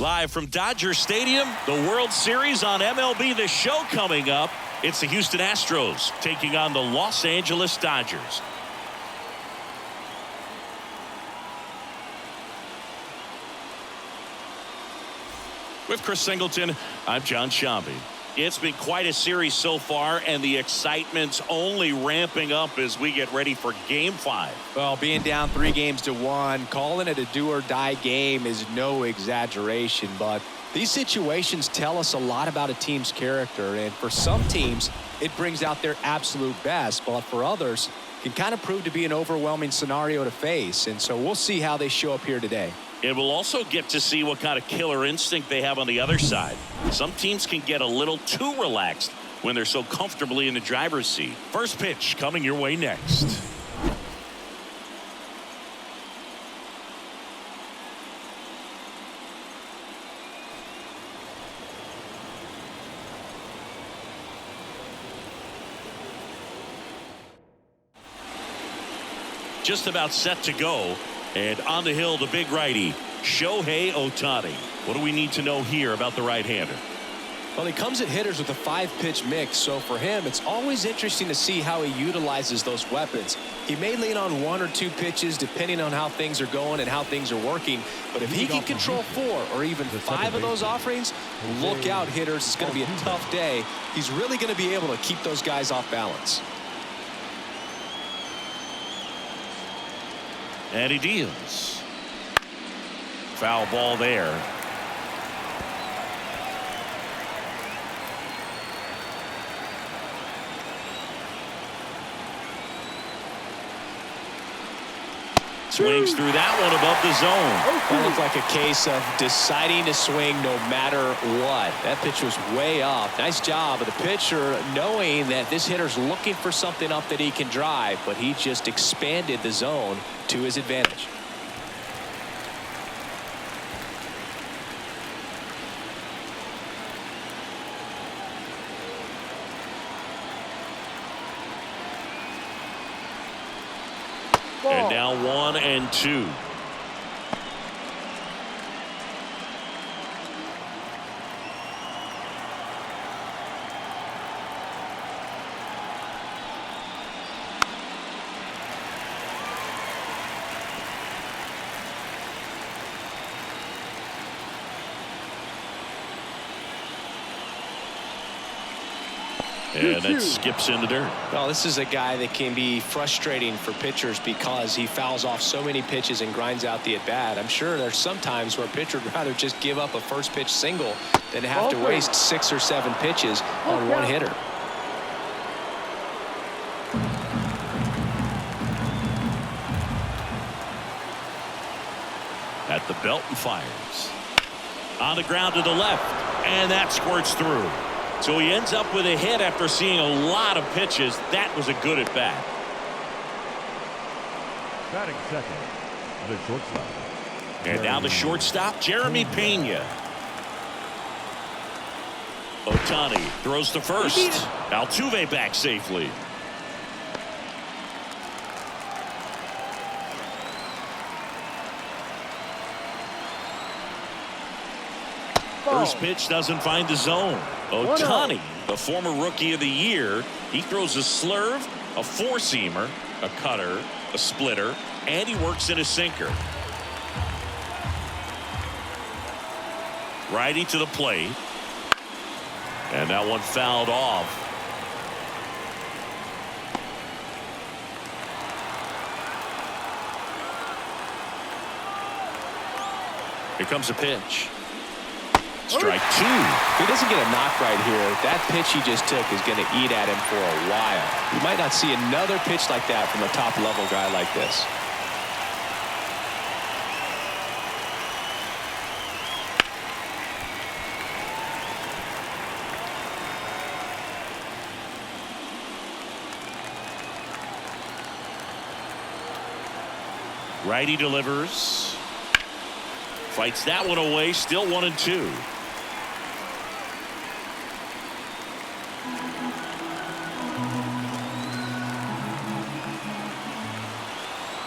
Live from Dodger Stadium, the World Series on MLB The Show coming up. It's the Houston Astros taking on the Los Angeles Dodgers. With Chris Singleton, I'm John Shambi. It's been quite a series so far, and the excitement's only ramping up as we get ready for Game 5. Well, being down 3-1, calling it a do-or-die game is no exaggeration, but these situations tell us a lot about a team's character, and for some teams, it brings out their absolute best, but for others, it can kind of prove to be an overwhelming scenario to face, and so we'll see how they show up here today. And we'll also get to see what kind of killer instinct they have on the other side. Some teams can get a little too relaxed when they're so comfortably in the driver's seat. First pitch coming your way next. Just about set to go. And on the hill, the big righty, Shohei Ohtani. What do we need to know here about the right-hander? Well, he comes at hitters with a 5-pitch mix, so for him, it's always interesting to see how he utilizes those weapons. He may lean on 1 or 2 pitches depending on how things are going and how things are working, but if he can control 4 or even 5 of those offerings, look out, hitters. It's going to be a tough day. He's really going to be able to keep those guys off balance. And he deals. Foul ball there. Swings through that one above the zone. That looked like a case of deciding to swing no matter what. That pitch was way off. Nice job of the pitcher knowing that this hitter's looking for something up that he can drive, but he just expanded the zone to his advantage. And now 1-2. And that skips in the dirt. Well, this is a guy that can be frustrating for pitchers because he fouls off so many pitches and grinds out the at-bat. I'm sure there's some times where a pitcher would rather just give up a first pitch single than have to waste 6 or 7 pitches on one hitter. At the belt and fires. On the ground to the left, and that squirts through. So he ends up with a hit after seeing a lot of pitches. That was a good at bat. Batting second, the shortstop. And now the shortstop, Jeremy Pena. Ohtani throws to first. Altuve back safely. First pitch doesn't find the zone. Ohtani, the former Rookie of the Year, he throws a slurve, a four-seamer, a cutter, a splitter, and he works in a sinker. Righty to the plate. And that one fouled off. Here comes a pitch. Strike 2. If he doesn't get a knock right here, that pitch he just took is going to eat at him for a while. You might not see another pitch like that from a top-level guy like this. Righty delivers. Fights that one away. Still 1-2.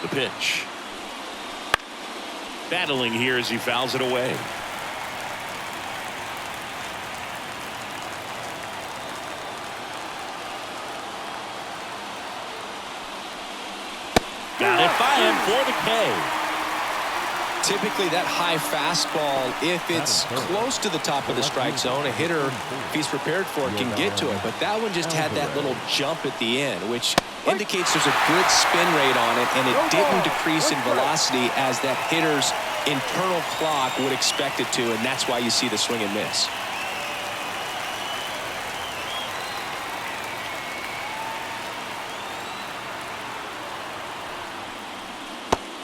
The pitch. Battling here as he fouls it away. for the K. Typically, that high fastball, if it's close to the top of the strike zone, a hitter, if he's prepared for it, can get to it. But that one just had that little jump at the end, which indicates there's a good spin rate on it, and it didn't decrease in velocity as that hitter's internal clock would expect it to, and that's why you see the swing and miss.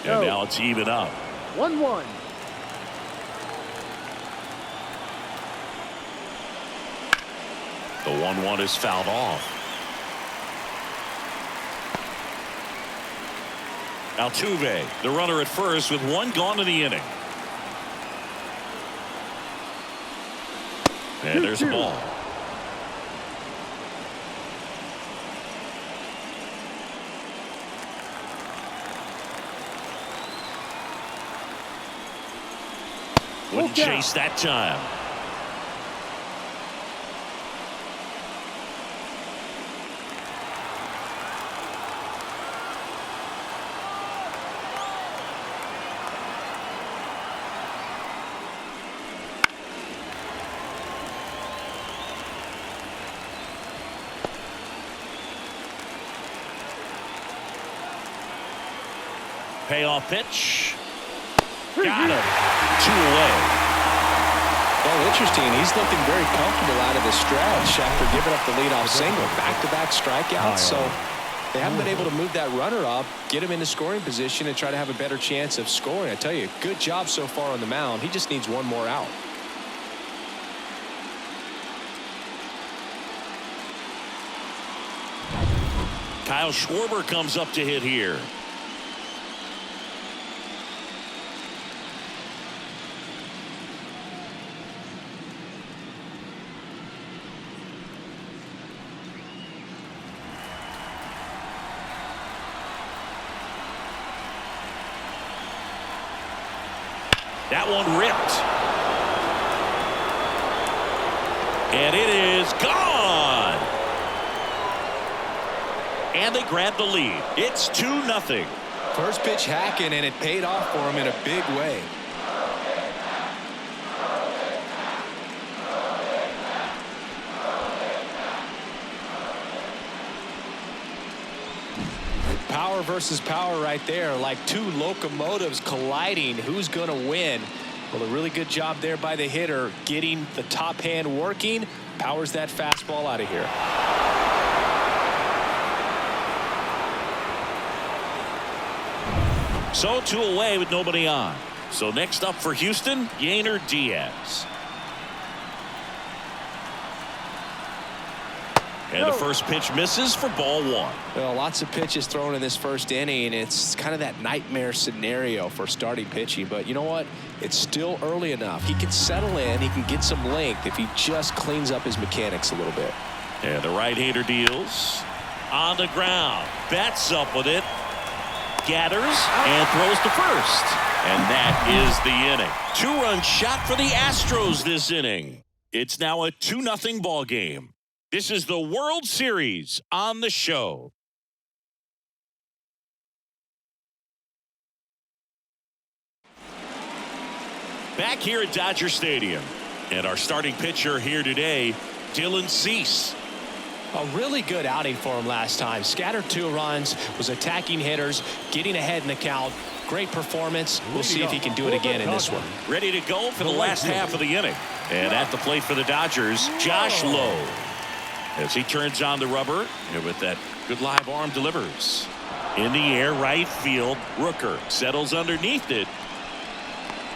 And now it's even up. 1-1. The 1-1 is fouled off. Altuve, the runner at first with one gone in the inning. And there's the ball. Wouldn't chase that time. Payoff pitch. Got him. 2 away. Well, interesting. He's looking very comfortable out of the stretch after giving up the leadoff single. Back-to-back strikeouts. So they haven't been able to move that runner up, get him into scoring position, and try to have a better chance of scoring. I tell you, good job so far on the mound. He just needs one more out. Kyle Schwarber comes up to hit here. That one ripped. And it is gone. And they grab the lead. It's 2-0. First pitch hacking, and it paid off for him in a big way. Power versus power right there, like two locomotives colliding. Who's going to win? Well, a really good job there by the hitter, getting the top hand working. Powers that fastball out of here. So 2 away with nobody on. So next up for Houston, Yainer Diaz. And the first pitch misses for ball 1. Well, lots of pitches thrown in this first inning. It's kind of that nightmare scenario for starting pitching. But you know what? It's still early enough. He can settle in. He can get some length if he just cleans up his mechanics a little bit. And the right-hander deals. On the ground. Bats up with it. Gathers and throws to first. And that is the inning. 2-run shot for the Astros this inning. It's now a 2-0 ball game. This is the World Series on the show. Back here at Dodger Stadium. And our starting pitcher here today, Dylan Cease. A really good outing for him last time. Scattered 2 runs, was attacking hitters, getting ahead in the count. Great performance. We'll see if he can do it again in this one. Ready to go for the last half of the inning. And at the plate for the Dodgers, Josh Lowe. As he turns on the rubber, and with that good live arm delivers. In the air, right field. Rooker settles underneath it.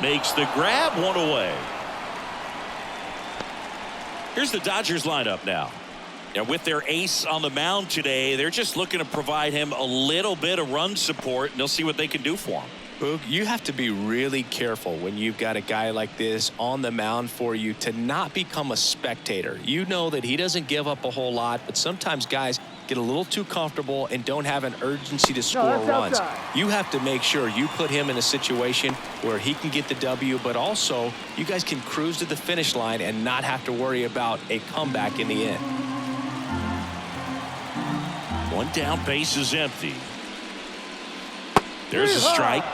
Makes the grab, 1 away. Here's the Dodgers lineup now. And with their ace on the mound today, they're just looking to provide him a little bit of run support, and they'll see what they can do for him. Boog, you have to be really careful when you've got a guy like this on the mound for you to not become a spectator. You know that he doesn't give up a whole lot, but sometimes guys get a little too comfortable and don't have an urgency to score runs. You have to make sure you put him in a situation where he can get the W, but also you guys can cruise to the finish line and not have to worry about a comeback in the end. 1 down, base is empty. There's a strike.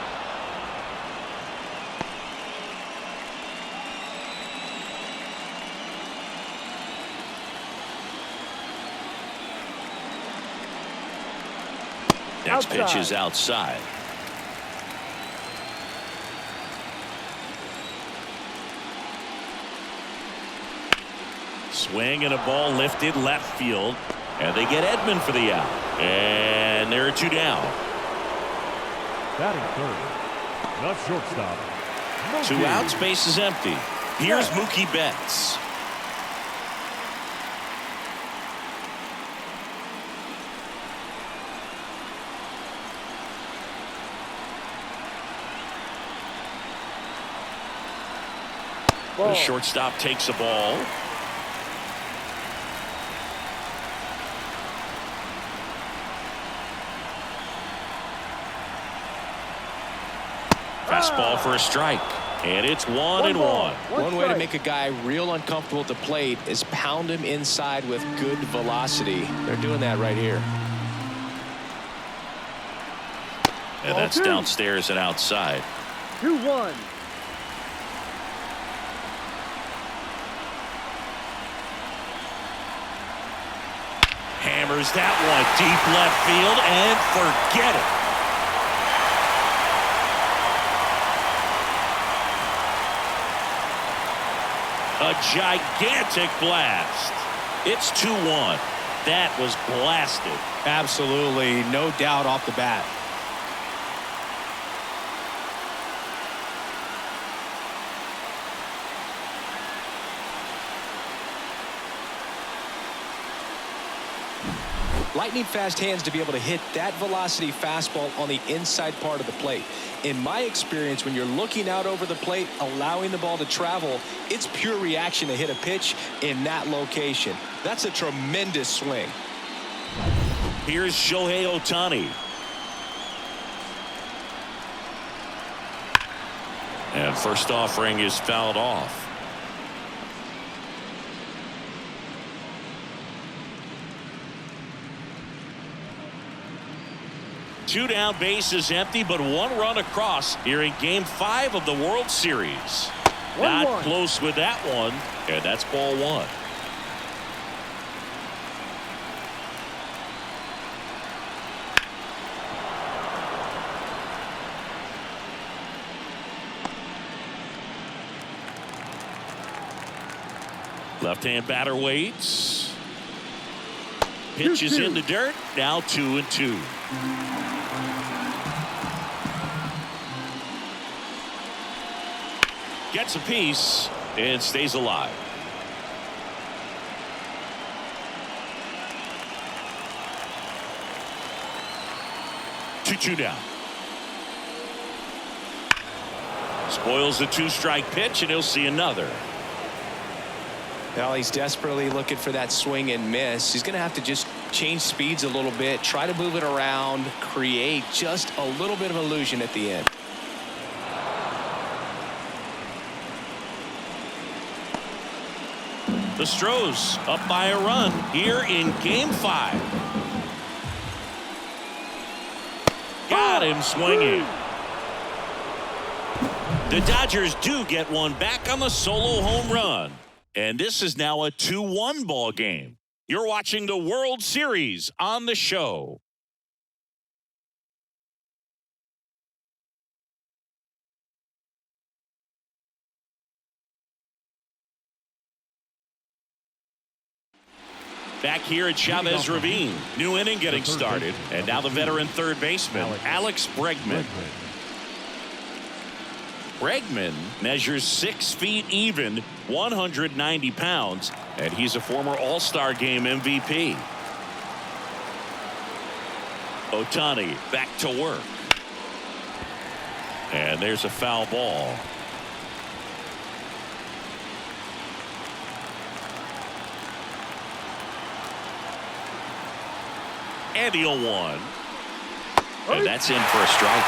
Next pitch is outside. Swing and a ball lifted left field. And they get Edman for the out. And there are 2 down. Batting third. The shortstop. 2 outs, base is empty. Here's Mookie Betts. The shortstop takes a ball. Fastball for a strike. And it's 1-1. One way to make a guy real uncomfortable at the plate is pound him inside with good velocity. They're doing that right here. And that's downstairs and outside. 2-1. Hammers that one deep left field and forget it. A gigantic blast. It's 2-1. That was blasted. Absolutely, no doubt off the bat. Lightning fast hands to be able to hit that velocity fastball on the inside part of the plate. In my experience, when you're looking out over the plate, allowing the ball to travel, it's pure reaction to hit a pitch in that location. That's a tremendous swing. Here's Shohei Ohtani. And first offering is fouled off. Two down, base is empty, but 1 run across here in Game 5 of the World Series. Not close with that one, and that's ball 1. Left-hand batter waits. Pitch is in the dirt. Now 2-2. Gets a piece and stays alive. Two down. Spoils the 2-strike pitch, and he'll see another. Well, he's desperately looking for that swing and miss. He's going to have to just change speeds a little bit, try to move it around, create just a little bit of illusion at the end. The Astros up by a run here in Game 5. Got him swinging. The Dodgers do get one back on the solo home run. And this is now a 2-1 ball game. You're watching the World Series on the show. Back here at Chavez Ravine. New inning getting started. And now the veteran third baseman, Alex Bregman. Bregman measures 6 feet even, 190 pounds, and he's a former All-Star Game MVP. Ohtani back to work. And there's a foul ball. And the 0-1. And that's in for a strike.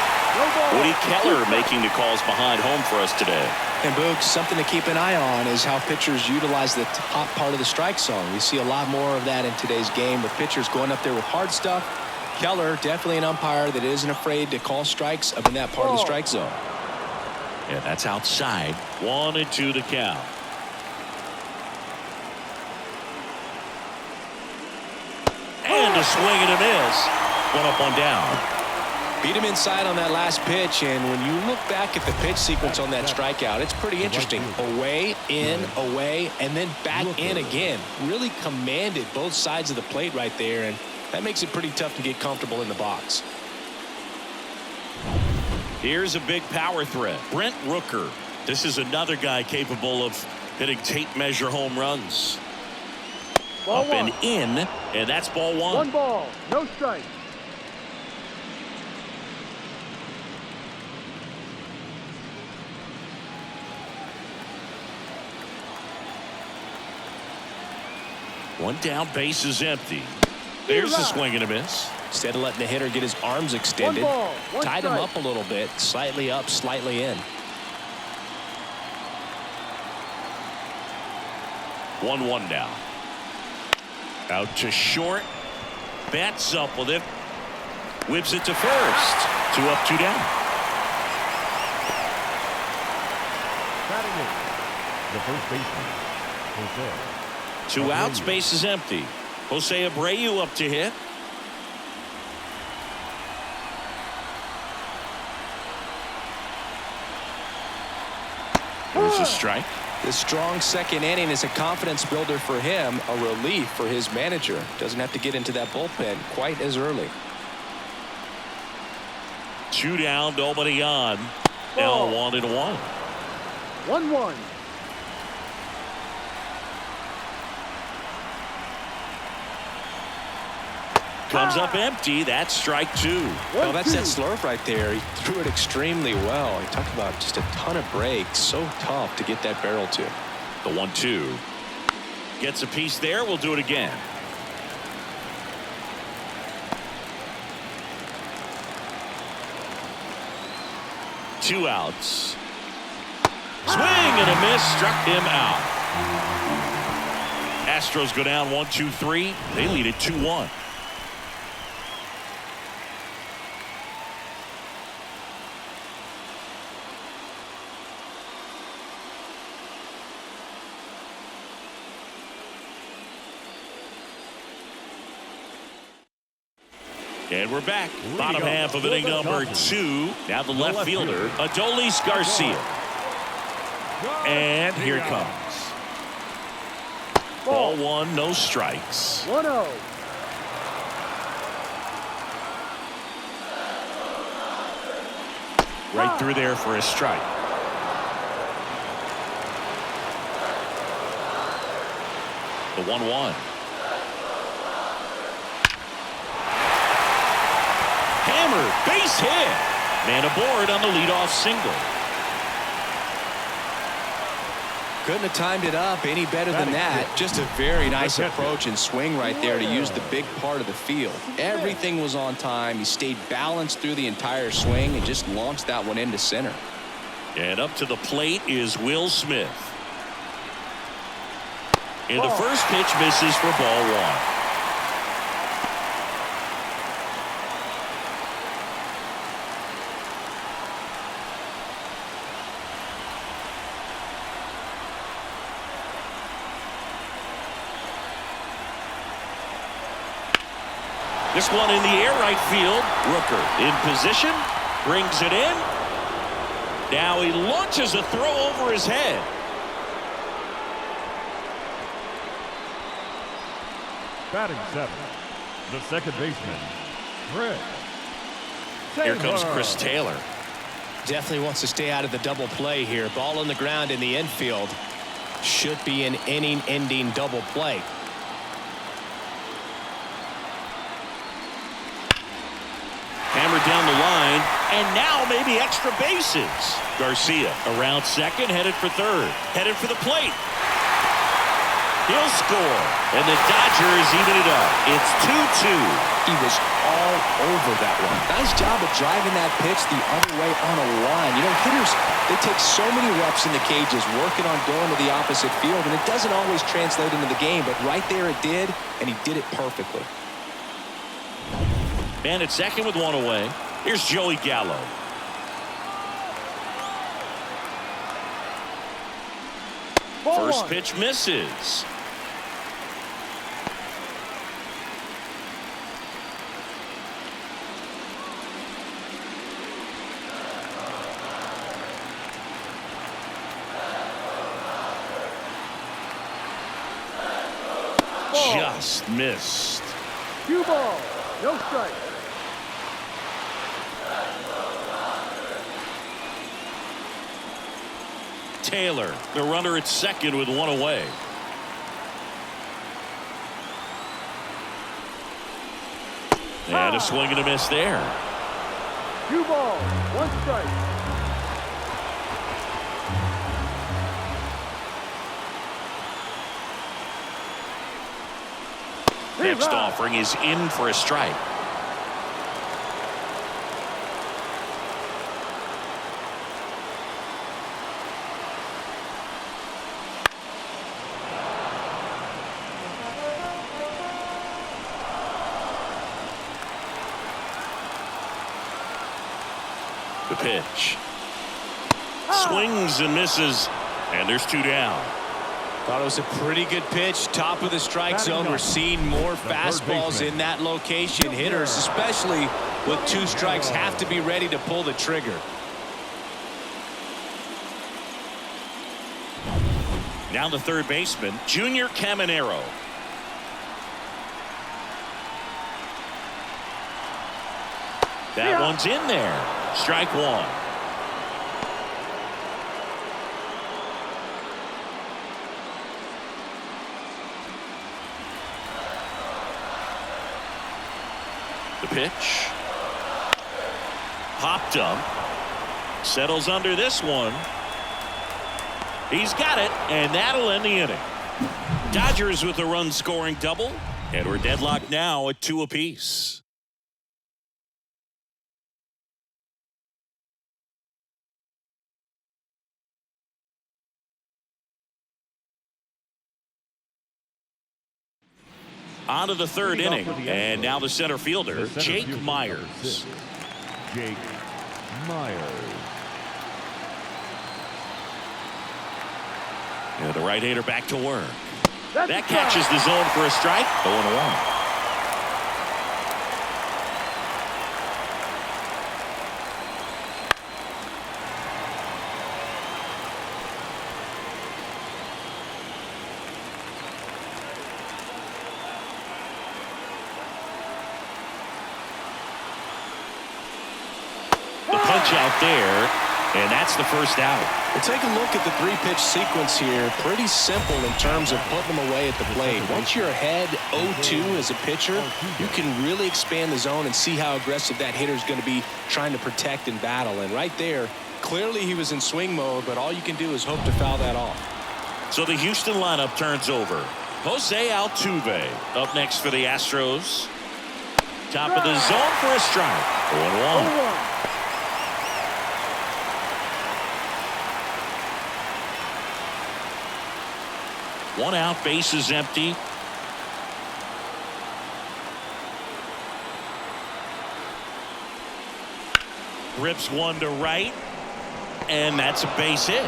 Woody Keller making the calls behind home for us today. And Boog, something to keep an eye on is how pitchers utilize the top part of the strike zone. We see a lot more of that in today's game with pitchers going up there with hard stuff Keller, definitely an umpire that isn't afraid to call strikes up in that part of the strike zone. Yeah, that's outside. 1-2 to count. And a swing and a miss. One up, one down. Beat him inside on that last pitch, and when you look back at the pitch sequence on that strikeout, it's pretty interesting. Away, in, away, and then back in again. Really commanded both sides of the plate right there, and that makes it pretty tough to get comfortable in the box. Here's a big power threat. Brent Rooker. This is another guy capable of hitting tape measure home runs. Ball up one. and in, and that's ball one. 1 ball, no strike. One down, base is empty. There's a swing and a miss. Instead of letting the hitter get his arms extended, 1 ball, 1 tied him strike. up a little bit, slightly up, slightly in. 1-1 now. Out to short. Bats up with it. Whips it to first. 2 up, 2 down. Batting in, the first baseman, Jose. 2 outs, base is empty. Jose Abreu up to hit. There's a strike. This strong second inning is a confidence builder for him, a relief for his manager. Doesn't have to get into that bullpen quite as early. 2 down, nobody on. Now 1-1. 1-1. Comes up empty. That's strike 2. Well, that's that slurve right there. He threw it extremely well. He talked about just a ton of breaks. So tough to get that barrel to. The 1-2. Gets a piece there. We'll do it again. Two outs. Swing and a miss. Struck him out. Astros go down 1-2-3. They lead it 2-1. And we're back. Bottom half of inning number 2. Now the left fielder, Adolis Garcia. And here it comes. Ball 1, no strikes. 1-0. Right through there for a strike. The 1-1. Hammer, base hit. Man aboard on the leadoff single. Couldn't have timed it up any better than that. Just a very nice approach and swing right there to use the big part of the field. Everything was on time. He stayed balanced through the entire swing and just launched that one into center. And up to the plate is Will Smith. And the first pitch misses for ball 1. This one in the air, right field. Rooker in position, brings it in. Now he launches a throw over his head. Batting 7, the second baseman, Chris. Here comes Chris Taylor. Definitely wants to stay out of the double play here. Ball on the ground in the infield. Should be an inning-ending double play. Hammered down the line, and now maybe extra bases. Garcia around second, headed for third, headed for the plate. He'll score, and the Dodgers even it up. It's 2-2. He was all over that one. Nice job of driving that pitch the other way on a line. You know, hitters, they take so many reps in the cages working on going to the opposite field, and it doesn't always translate into the game, but right there it did, and he did it perfectly. And at second with one away, here's Joey Gallo. Ball First one. pitch misses. Ball. Just missed. Cue ball. No strike. Taylor, the runner at second with one away. And a swing and a miss there. Cue ball. One strike. Next offering is in for a strike. The pitch. Swings and misses, and there's two down. Thought it was a pretty good pitch. Top of the strike zone. We're seeing more fastballs in that location. Hitters, especially with two strikes, have to be ready to pull the trigger. Now the third baseman, Junior Caminero. That one's in there. Strike one. The pitch. Popped up. Settles under this one. He's got it, and that'll end the inning. Dodgers with a run-scoring double, and we're deadlocked now at 2 apiece. On to the third inning, and now the center fielder, Jake Myers. Jake Myers. And the right-hander back to work. That catches the zone for a strike. 0-1. Out there, and that's the first out. Well, take a look at the three-pitch sequence here. Pretty simple in terms of putting them away at the plate. Once you're ahead 0-2 as a pitcher, you can really expand the zone and see how aggressive that hitter is going to be trying to protect and battle. And right there, clearly he was in swing mode, but all you can do is hope to foul that off. So the Houston lineup turns over. Jose Altuve up next for the Astros. Top of the zone for a strike. 0-1. One out, base is empty. Rips one to right, and that's a base hit.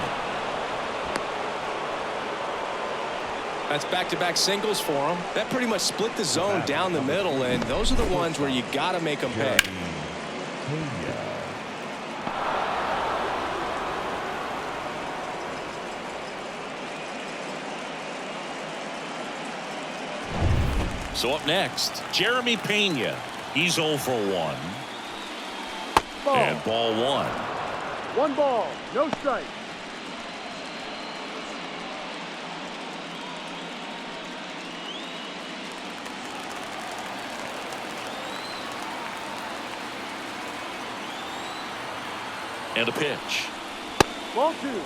That's back-to-back singles for him. That pretty much split the zone down the middle, and those are the ones where you got to make them pay. So up next, Jeremy Pena. He's 0 for 1. Ball. And ball one. 1 ball. No strike. And a pitch. Ball 2.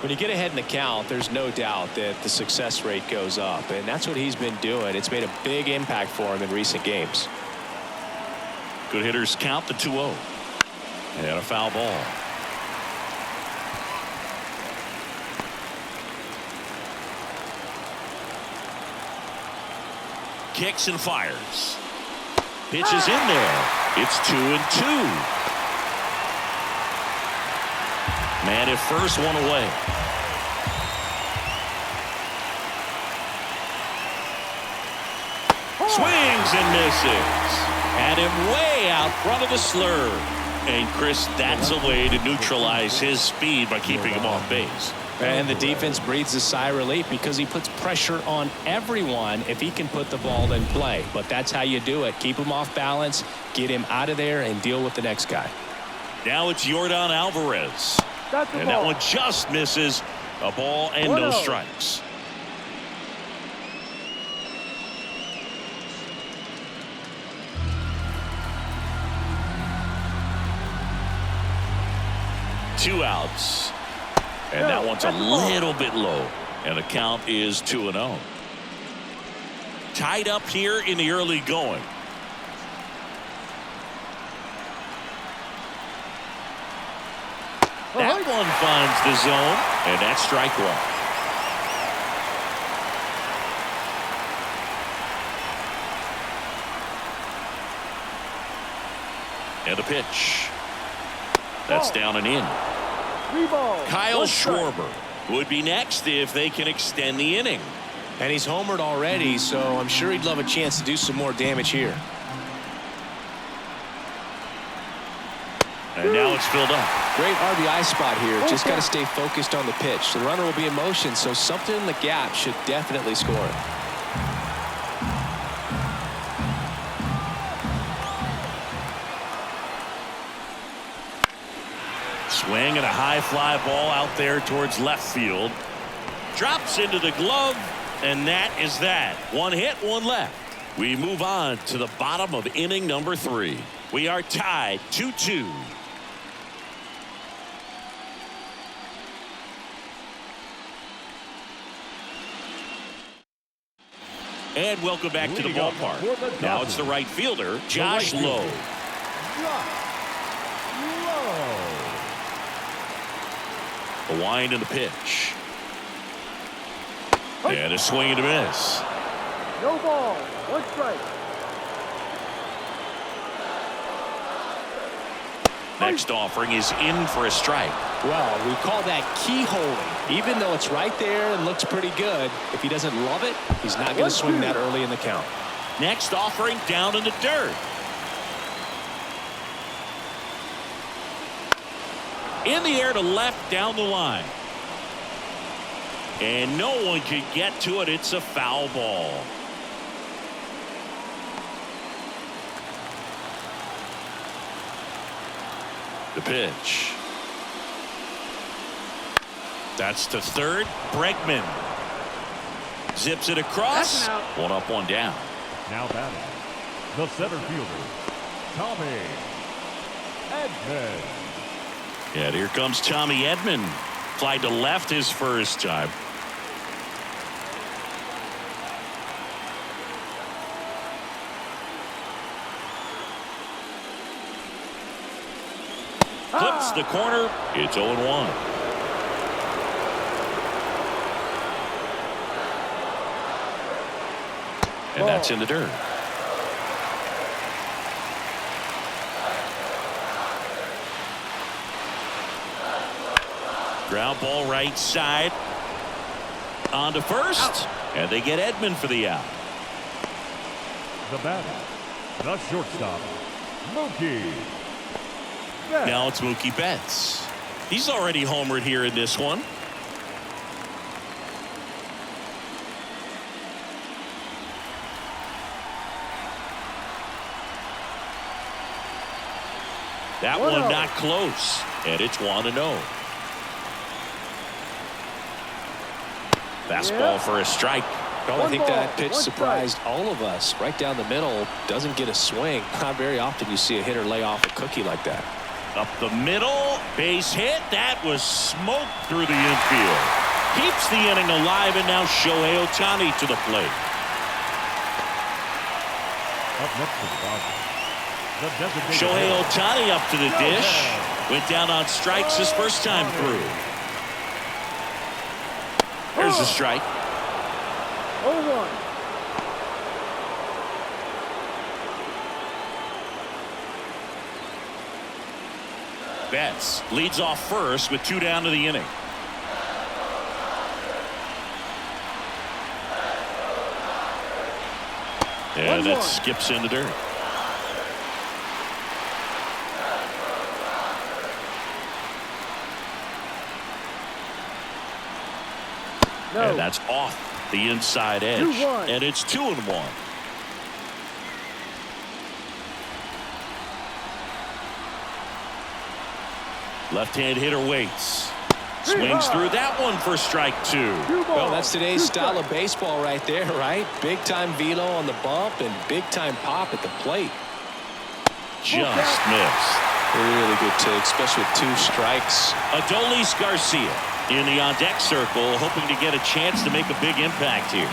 When you get ahead in the count, there's no doubt that the success rate goes up, and that's what he's been doing. It's made a big impact for him in recent games. Good hitters count the 2-0. And a foul ball. Kicks and fires. Pitch is in there. It's 2-2. Man at first, one away. Swings and misses. Had him way out front of the slurve. And Chris, that's a way to neutralize his speed by keeping him off base. And the defense breathes a sigh of relief because he puts pressure on everyone if he can put the ball in play. But that's how you do it. Keep him off balance, get him out of there, and deal with the next guy. Now it's Yordan Alvarez. That's And that one just misses. A ball and no strikes. Two outs. And that one's a little bit low. And the count is 2-0. Tied up here in the early going. That one finds the zone. And that's strike one. And the pitch. That's down and in. Kyle Schwarber would be next if they can extend the inning. And he's homered already, so I'm sure he'd love a chance to do some more damage here. And now it's filled up. Great RBI spot here. Just got to stay focused on the pitch. The runner will be in motion, so something in the gap should definitely score it. Swing and a high fly ball out there towards left field. Drops into the glove, and that is that. One hit, one left. We move on to the bottom of inning number 3. We are tied 2-2. And welcome back to the ballpark. Now it's the right fielder, Josh Lowe. A wind and the pitch. And a swing and a miss. No ball. One strike. Next offering is in for a strike. Well, we call that key holding. Even though it's right there and looks pretty good, if he doesn't love it, he's not going to swing that early in the count. Next offering down in the dirt. In the air to left down the line. And no one can get to it. It's a foul ball. The pitch. That's to third. Bregman zips it across. One up, one down. Now batting, the center fielder, Tommy Edman. Yeah, here comes Tommy Edman. Fly to left his first time. Clips the corner. It's 0-1. And that's in the dirt. Ground ball right side. On to first. And they get Edman for the out. The batter, the shortstop, Mookie. Now it's Mookie Betts. He's already homered here in this one. That one not close. And it's 1-0. Fastball for a strike. Well, I think that pitch surprised all of us. Right down the middle, doesn't get a swing. Not very often you see a hitter lay off a cookie like that. Up the middle, base hit. That was smoke through the infield. Keeps the inning alive, and now Shohei Ohtani to the plate. Up next to the Dodgers, the designated Shohei Ohtani up to the dish. Went down on strikes his first time through. There's the strike. 0-1. Betts leads off first with 2 down to the inning. And that skips in the dirt. No. And that's off the inside edge. 2-1. And it's 2-1. Left-hand hitter waits. Swings through that one for strike 2. Well, that's today's style of baseball right there, right? Big-time velo on the bump and big-time pop at the plate. Just missed. Really good take, especially with 2 strikes. Adolis Garcia in the on-deck circle, hoping to get a chance to make a big impact here.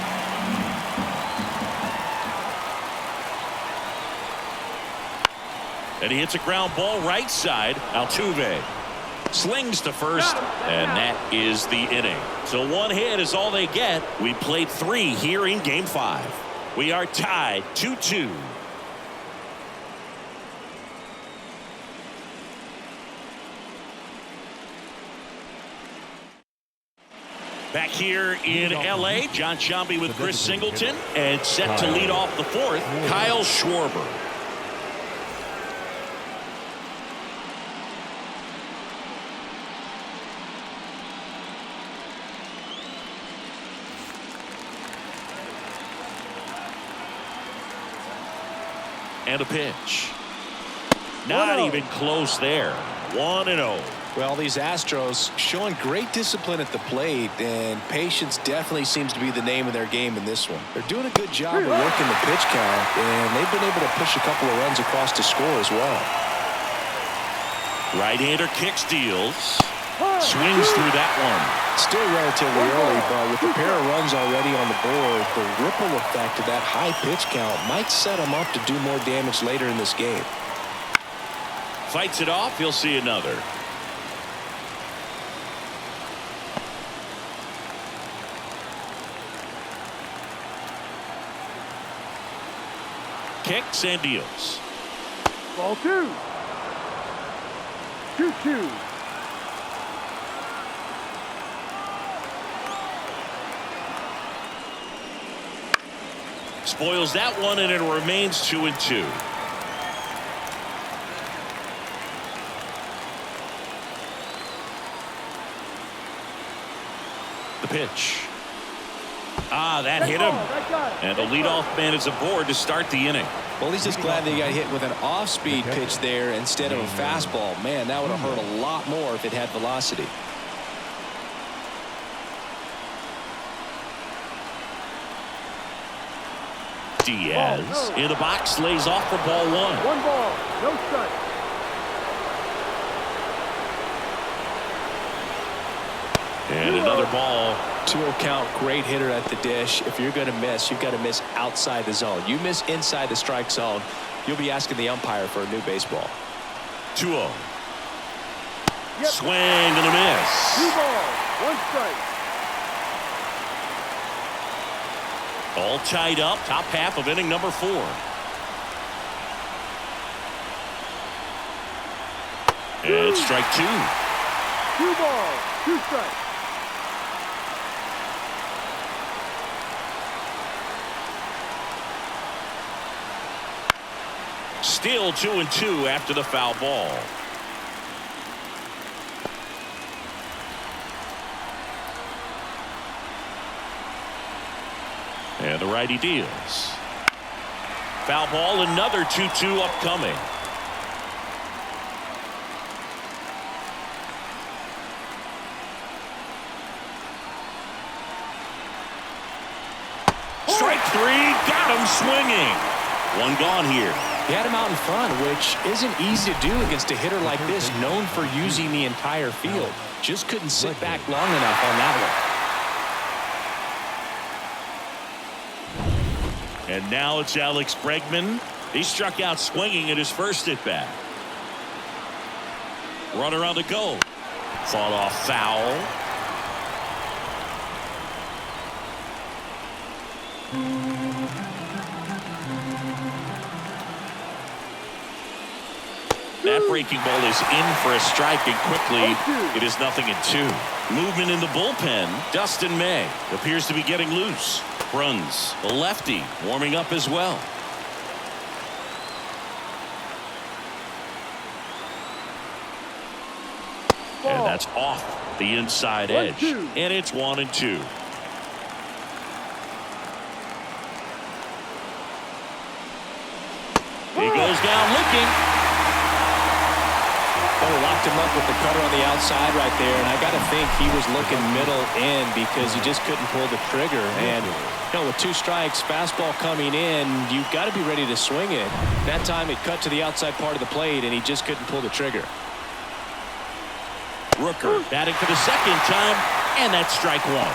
And he hits a ground ball right side. Altuve slings to first, and that is the inning. So 1 hit is all they get. We played 3 here in Game 5. We are tied 2-2. Back here in L.A., John Sciambi with Chris Singleton, and set to lead off the 4th, Kyle Schwarber. And a pitch. Not even close there. 1-0. Well, these Astros showing great discipline at the plate, and patience definitely seems to be the name of their game in this one. They're doing a good job of working the pitch count, and they've been able to push a couple of runs across to score as well. Right-hander kicks, deals. Swings through that one. Still relatively early, but with a pair of runs already on the board, the ripple effect of that high pitch count might set them up to do more damage later in this game. Fights it off. He'll see another. Kicks and deals. Ball 2. 2-2. Spoils that one, and it remains 2-2. The pitch. That hit him. And the leadoff man is aboard to start the inning. Well, he's just glad that he got hit with an off-speed pitch there instead of a fastball. Man, that would have hurt a lot more if it had velocity. Diaz in the box, lays off for ball 1. 1 ball, no strike. And another ball. 2-0 count, great hitter at the dish. If you're going to miss, you've got to miss outside the zone. You miss inside the strike zone, you'll be asking the umpire for a new baseball. 2-0. Swing and a miss. 2 balls, 1 strike. All tied up, top half of inning number 4. And strike 2. 2 balls, 2 strikes. Still 2-2 after the foul ball. And the righty deals. Foul ball, another 2-2 upcoming. Strike 3, got him swinging. 1 gone here. He had him out in front, which isn't easy to do against a hitter like this, known for using the entire field. Just couldn't sit back long enough on that one. And now it's Alex Bregman. He struck out swinging at his first at bat. Runner on the go. Fought off foul. That That breaking ball is in for a strike, and quickly it is 0-2. Movement in the bullpen. Dustin May appears to be getting loose. Runs. The lefty warming up as well. And that's off the inside edge. And it's 1-2. He goes down looking. Oh, locked him up with the cutter on the outside right there, and I got to think he was looking middle in because he just couldn't pull the trigger. And with 2 strikes, fastball coming in, you've got to be ready to swing it. That time it cut to the outside part of the plate, and he just couldn't pull the trigger. Rooker batting for the second time, and that's strike 1.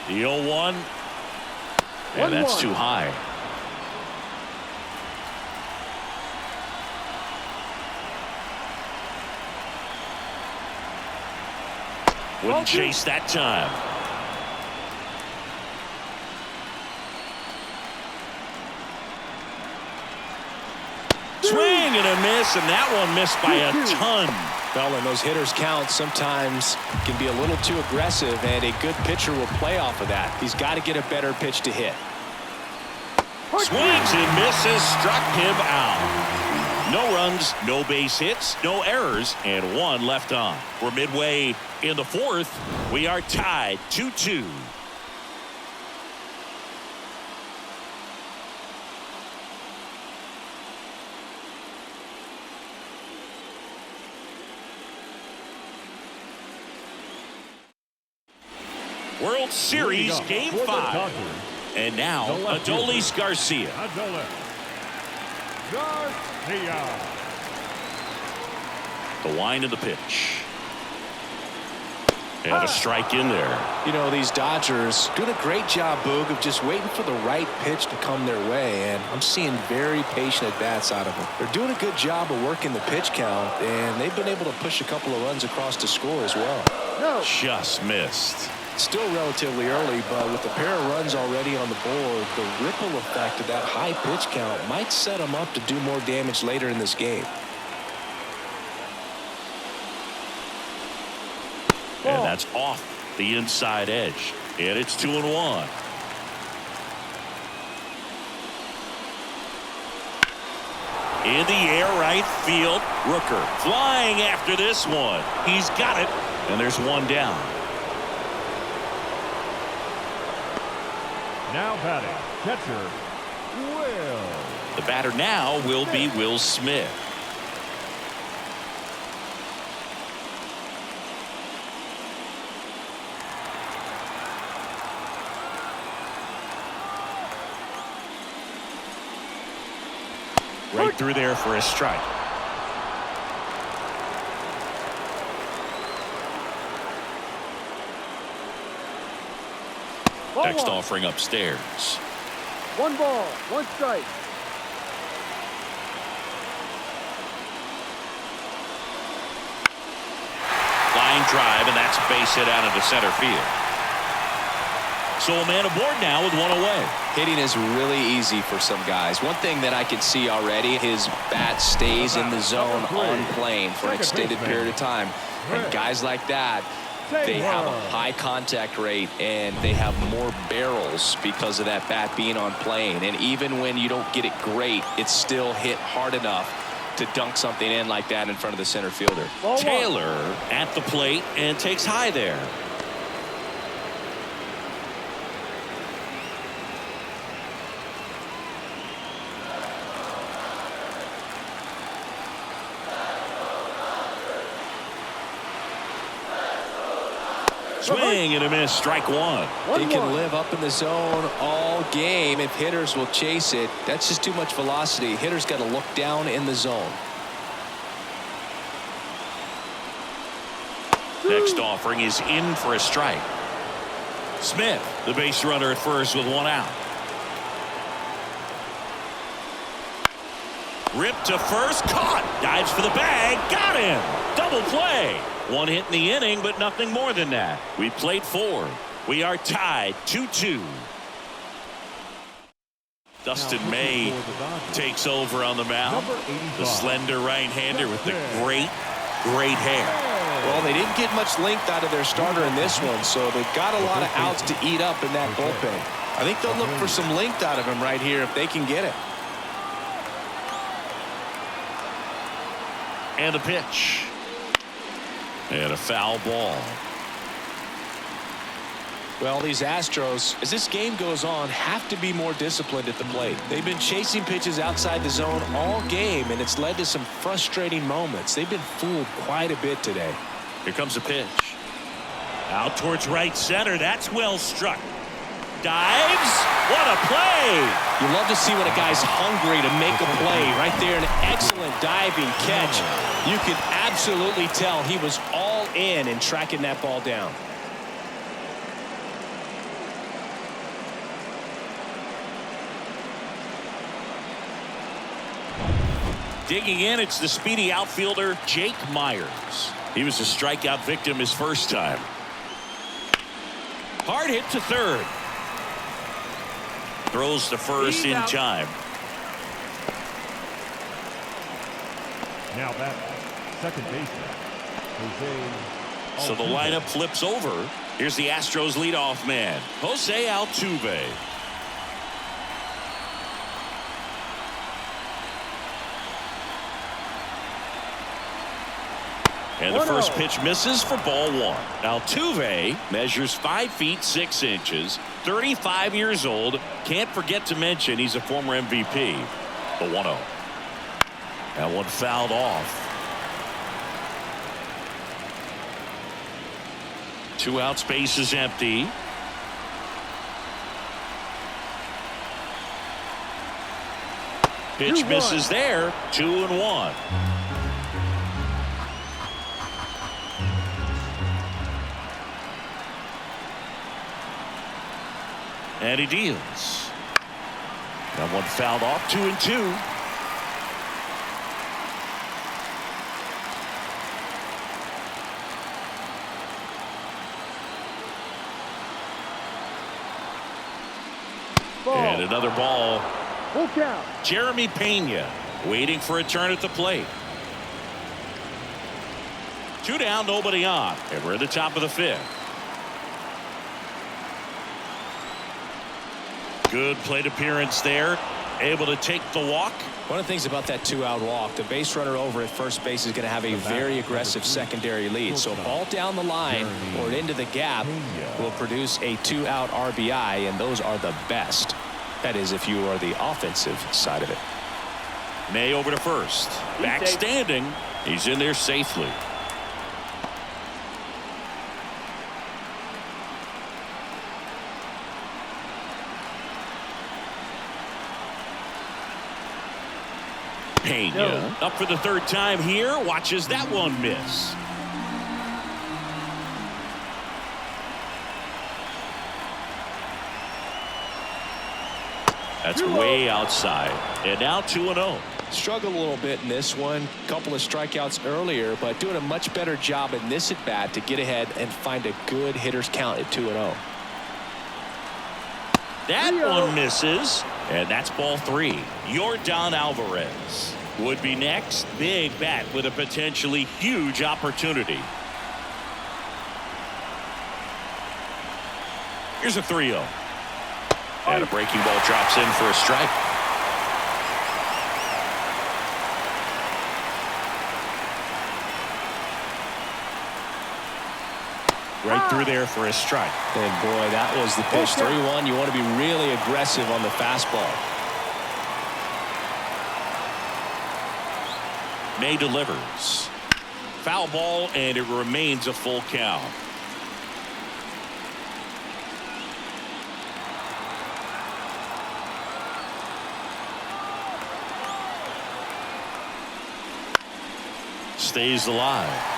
The 0-1, and that's too high. Wouldn't chase that time. Swing and a miss, and that one missed by a ton. Well, and those hitters count sometimes can be a little too aggressive, and a good pitcher will play off of that. He's got to get a better pitch to hit. Swings and misses, struck him out. No runs, no base hits, no errors, and 1 left on. We're midway in the 4th. We are tied 2-2. World Series Game 5. And now, Adolis Garcia. The wind of the pitch. And a strike in there. These Dodgers doing a great job, Boog, of just waiting for the right pitch to come their way, and I'm seeing very patient at-bats out of them. They're doing a good job of working the pitch count, and they've been able to push a couple of runs across to score as well. Just missed. Still relatively early, but with a pair of runs already on the board, the ripple effect of that high pitch count might set them up to do more damage later in this game. And that's off the inside edge. And it's 2-1. In the air, right field. Rooker flying after this one. He's got it. And there's 1 down. Now batting, catcher, Will. The batter now will be Will Smith. Right through there for a strike. Next offering upstairs. 1 ball, 1 strike. Line drive, and that's a base hit out into center field. So a man aboard now with 1 away. Hitting is really easy for some guys. One thing that I can see already, his bat stays in the zone on plane for an extended period of time. And guys like that, they have a high contact rate, and they have more barrels because of that bat being on plane. And even when you don't get it great, it's still hit hard enough to dunk something in like that in front of the center fielder. Taylor at the plate and takes high there. Swing and a miss, strike 1. He can live up in the zone all game if hitters will chase it. That's just too much velocity. Hitters got to look down in the zone. Next offering is in for a strike. Smith, the base runner at first with 1 out. Ripped to first, caught, dives for the bag, got him. Double play. One hit in the inning, but nothing more than that. We played 4. We are tied 2-2. Dustin May takes over on the mound. The slender right-hander with the great hair. Well, they didn't get much length out of their starter in this one, so they've got a lot of outs to eat up in that bullpen. I think they'll look for some length out of him right here if they can get it. And a pitch. And a foul ball. Well, these Astros, as this game goes on, have to be more disciplined at the plate. They've been chasing pitches outside the zone all game, and it's led to some frustrating moments. They've been fooled quite a bit today. Here comes a pitch. Out towards right center. That's well struck. Dives. What a play. You love to see when a guy's hungry to make a play. Right there, an excellent diving catch. You could absolutely tell he was all in tracking that ball down. Digging in, it's the speedy outfielder, Jake Myers. He was a strikeout victim his first time. Hard hit to third. Throws to first in time. Now back, second baseman, Shohei Ohtani. So the lineup flips over. Here's the Astros leadoff man, Shohei Ohtani. And the first pitch misses for ball 1. Altuve measures 5 feet 6 inches, 35 years old. Can't forget to mention he's a former MVP. The 1-0. That one fouled off. 2 out, space is empty. Pitch misses there. 2-1. And he deals. That one fouled off. 2-2. And another ball. Full count. Jeremy Pena waiting for a turn at the plate. 2 down, nobody on. And we're at the top of the 5th. Good plate appearance there. Able to take the walk. One of the things about that 2-out walk, the base runner over at first base is going to have a very aggressive secondary lead. So a ball down the line or into the gap will produce a 2-out RBI, and those are the best. That is, if you are the offensive side of it. May over to first. Back standing. He's in there safely. Pena up for the 3rd time here. Watches that one miss. That's way outside. And now 2-0. Struggled a little bit in this one. Couple of strikeouts earlier, but doing a much better job in this at bat to get ahead and find a good hitter's count at 2-0. That one misses. And that's ball 3. Yordan Alvarez would be next. Big bat with a potentially huge opportunity. Here's a 3-0. And a breaking ball drops in for a strike. Right through there for a strike. And boy, that was the pitch. 3-1. You want to be really aggressive on the fastball. May delivers. Foul ball, and it remains a full count. Stays alive.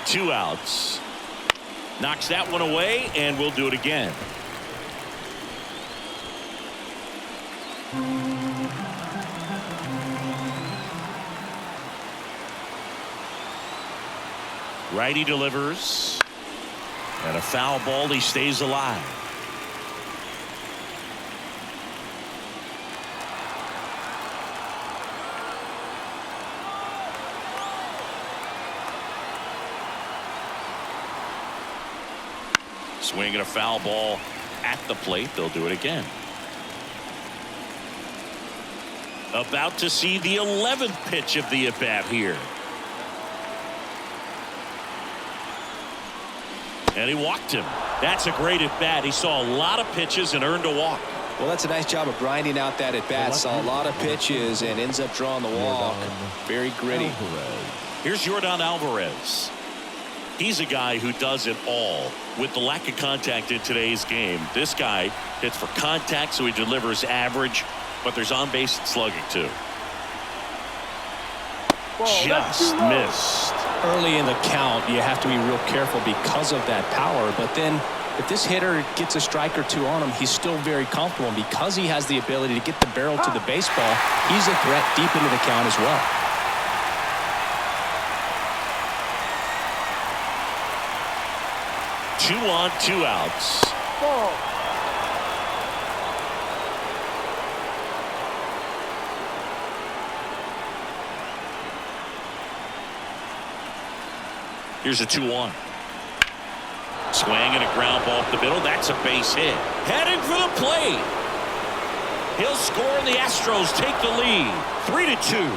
Two outs. Knocks that one away, and we'll do it again. Righty delivers. And a foul ball. He stays alive. Swinging a foul ball at the plate. They'll do it again. About to see the 11th pitch of the at-bat here. And he walked him. That's a great at-bat. He saw a lot of pitches and earned a walk. Well, that's a nice job of grinding out that at-bat. Saw a lot of pitches and ends up drawing the walk. Very gritty. Here's Yordan Alvarez. He's a guy who does it all. With the lack of contact in today's game, this guy hits for contact, so he delivers average, but there's on-base slugging too. Just missed. Early in the count, you have to be real careful because of that power. But then if this hitter gets a strike or two on him, he's still very comfortable. And because he has the ability to get the barrel to the baseball, he's a threat deep into the count as well. Two on, 2 outs. Ball. Here's a 2-1. Swing and a ground ball up the middle. That's a base hit. Heading for the plate. He'll score and the Astros take the lead. 3-2.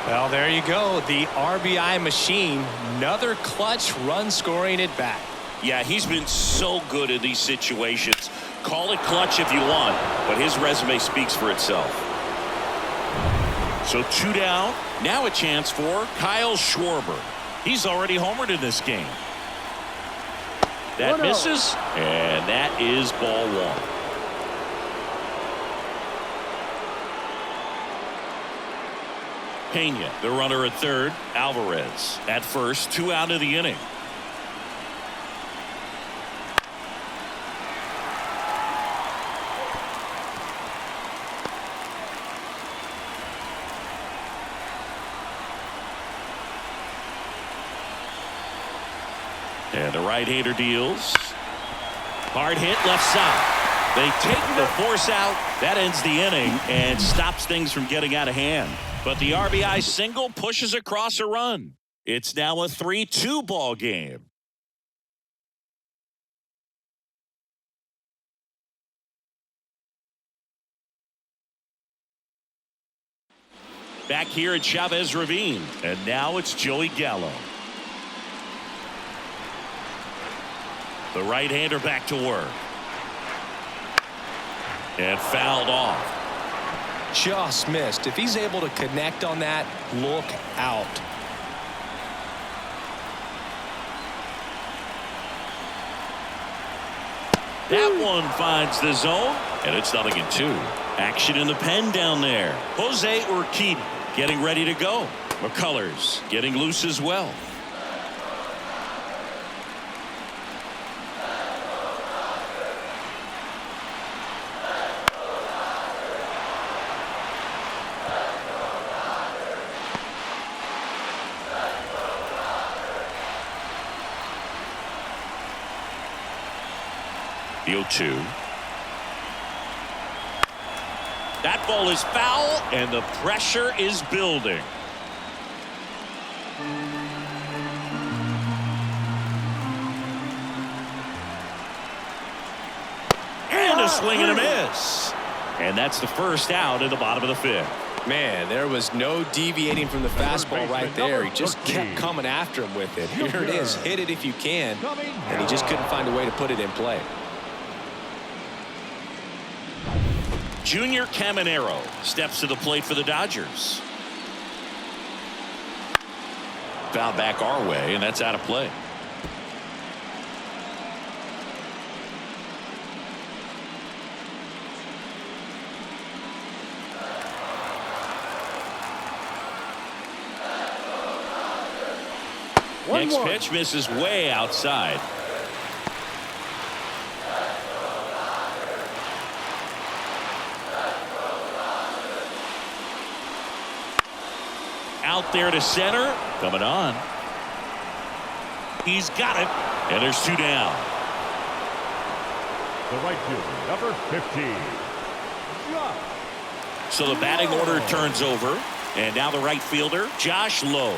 Well, there you go. The RBI machine. Another clutch run scoring at bat. Yeah, he's been so good in these situations. Call it clutch if you want, but his resume speaks for itself. So 2 down. Now a chance for Kyle Schwarber. He's already homered in this game. That misses, and that is ball 1. Pena, the runner at third. Alvarez at first. 2 out of the inning. And the right-hander deals. Hard hit left side. They take the force out. That ends the inning and stops things from getting out of hand. But the RBI single pushes across a run. It's now a 3-2 ball game. Back here at Chavez Ravine. And now it's Joey Gallo. The right-hander back to work. And fouled off. Just missed. If he's able to connect on that, look out. That one finds the zone, and it's 0-2. Action in the pen down there. Jose Urquidy getting ready to go. McCullers getting loose as well. The 0-2. That ball is foul, and the pressure is building. And a swing and a miss. And that's the first out in the bottom of the 5th. Man, there was no deviating from the fastball right there. He just kept coming after him with it. Here it is. Hit it if you can. And he just couldn't find a way to put it in play. Junior Caminero steps to the plate for the Dodgers. Foul back our way, and that's out of play. Next pitch misses way outside. Out there to center. Coming on. He's got it. And there's 2 down. The right fielder, number 15. So the batting order turns over. And now the right fielder, Josh Lowe.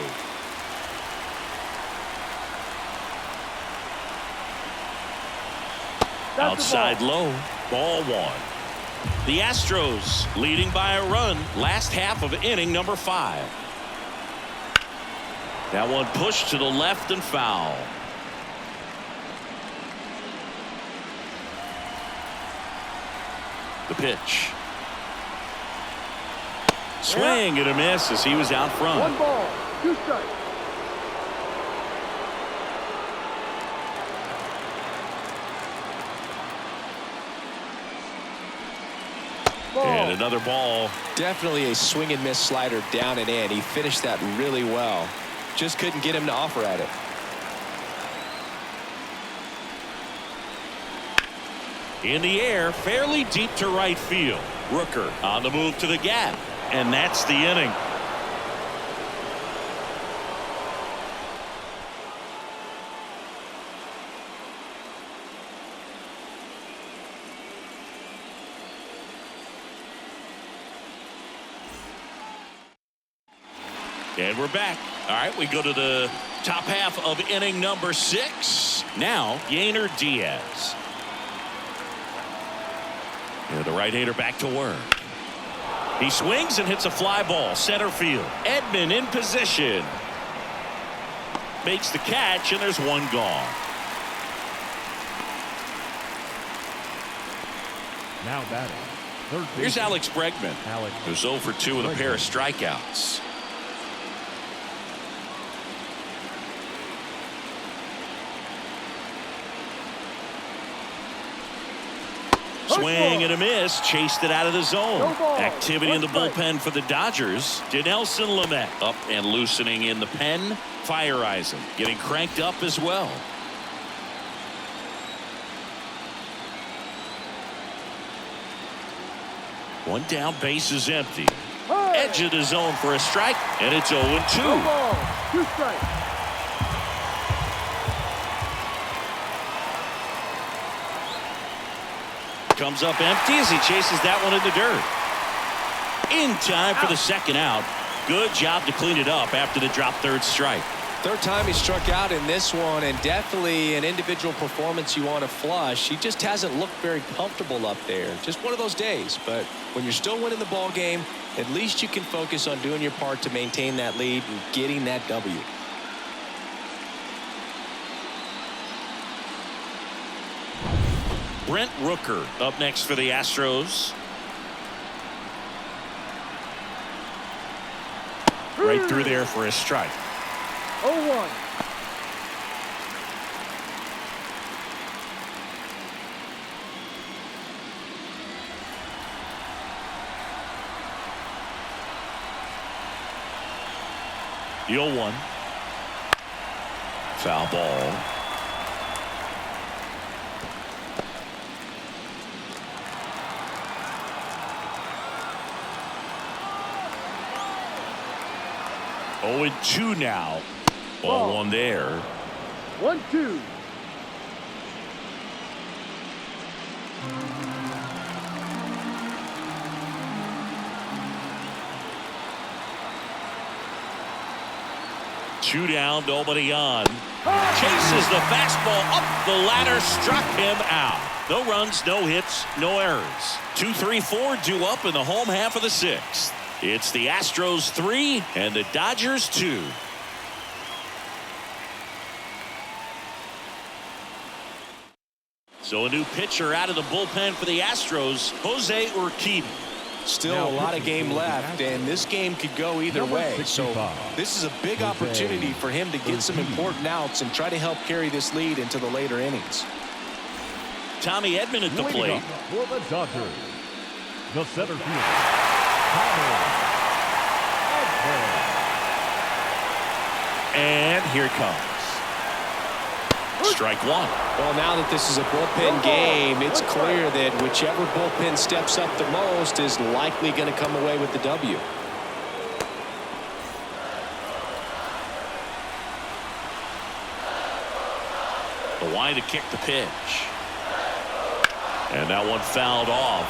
Outside low. Ball 1. The Astros leading by a run. Last half of inning number 5. That one pushed to the left and foul. The pitch. Swing and a miss as he was out front. 1 ball, 2 strikes. And another ball. Definitely a swing and miss slider down and in. He finished that really well. Just couldn't get him to offer at it. In the air, fairly deep to right field. Rooker on the move to the gap. And that's the inning. And we're back. All right, we go to the top half of inning number 6. Now, Yainer Diaz. And the right-hander back to work. He swings and hits a fly ball center field. Edman in position. Makes the catch, and there's 1 gone. Now batting. Third Here's baseman, Alex Bregman, Alex who's 0 for 2 with a pair of strikeouts. Swing and a miss. Chased it out of the zone. Activity in the bullpen for the Dodgers. Dinelson Lamet up and loosening in the pen. Fire Eisen getting cranked up as well. One down, base is empty. Edge of the zone for a strike, and it's 0-2. 1 ball, 2 strikes. Comes up empty as he chases that one in the dirt. In time for the second out. Good job to clean it up after the drop third strike. Third time he struck out in this one, and definitely an individual performance you want to flush. He just hasn't looked very comfortable up there. Just one of those days. But when you're still winning the ball game, at least you can focus on doing your part to maintain that lead and getting that W. Brent Rooker up next for the Astros. Right through there for a strike. 0-1. The 0-1. Foul ball. Oh, and 2 now. Ball 1 there. 1-2. Two down, nobody on. Chases the fastball up the ladder, struck him out. No runs, no hits, no errors. 2, 3, 4 due up in the home half of the 6th. It's the Astros 3 and the Dodgers 2. So a new pitcher out of the bullpen for the Astros, Shohei Ohtani. Still a lot of game left, and this game could go either way. So this is a big opportunity for him to get some important outs and try to help carry this lead into the later innings. Tommy Edman at the plate. For the Dodgers, the center fielder, Tommy Edman. And here it comes. Strike 1. Well, now that this is a bullpen game, it's clear that whichever bullpen steps up the most is likely going to come away with the W. The line to kick the pitch. And that one fouled off.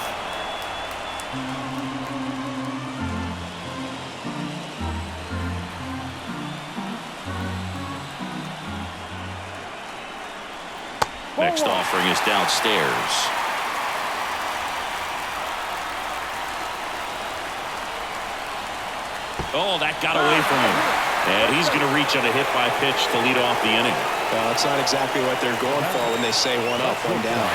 Next offering is downstairs. Oh, that got away from him. And he's going to reach on a hit by pitch to lead off the inning. Well, that's not exactly what they're going for when they say one up, one down.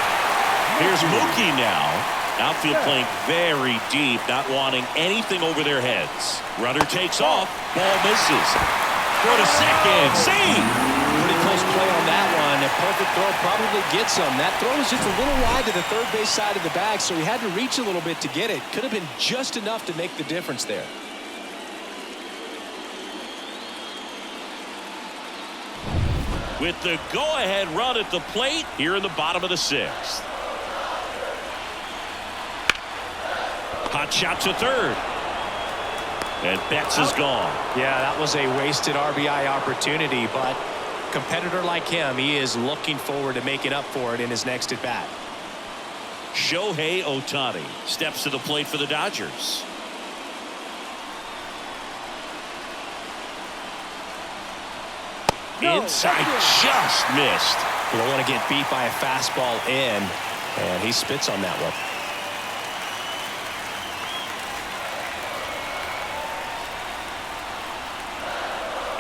Here's Mookie now. Outfield playing very deep, not wanting anything over their heads. Runner takes off. Ball misses. Throw to second. Save. Pretty close play on that one. A perfect throw probably gets him. That throw was just a little wide to the third base side of the bag, so he had to reach a little bit to get it. Could have been just enough to make the difference there. With the go-ahead run at the plate here in the bottom of the sixth. Hot shot to third. And Betts is gone. Yeah, that was a wasted RBI opportunity, but a competitor like him, he is looking forward to making up for it in his next at-bat. Shohei Ohtani steps to the plate for the Dodgers. Inside, just missed. You don't want to get beat by a fastball in, and he spits on that one.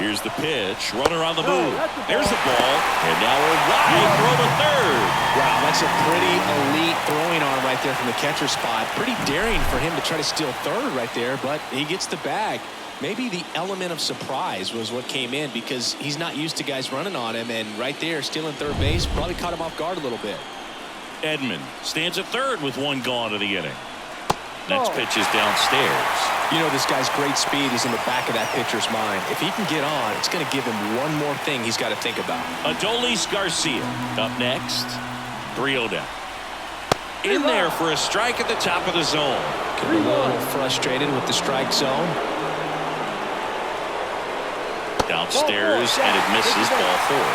Here's the pitch. Runner on the move. There's the ball. And now a wide throw to third. Wow, that's a pretty elite throwing arm right there from the catcher spot. Pretty daring for him to try to steal third right there, but he gets the bag. Maybe the element of surprise was what came in because he's not used to guys running on him, and right there stealing third base probably caught him off guard a little bit. Edman stands at third with one gone to the inning. Next pitch is downstairs. You know, this guy's great speed is in the back of that pitcher's mind. If he can get on, it's going to give him one more thing he's got to think about. Adolis Garcia up next. 3-0 down. In there for a strike at the top of the zone. Could be a little frustrated with the strike zone. Downstairs, and it misses. Ball four.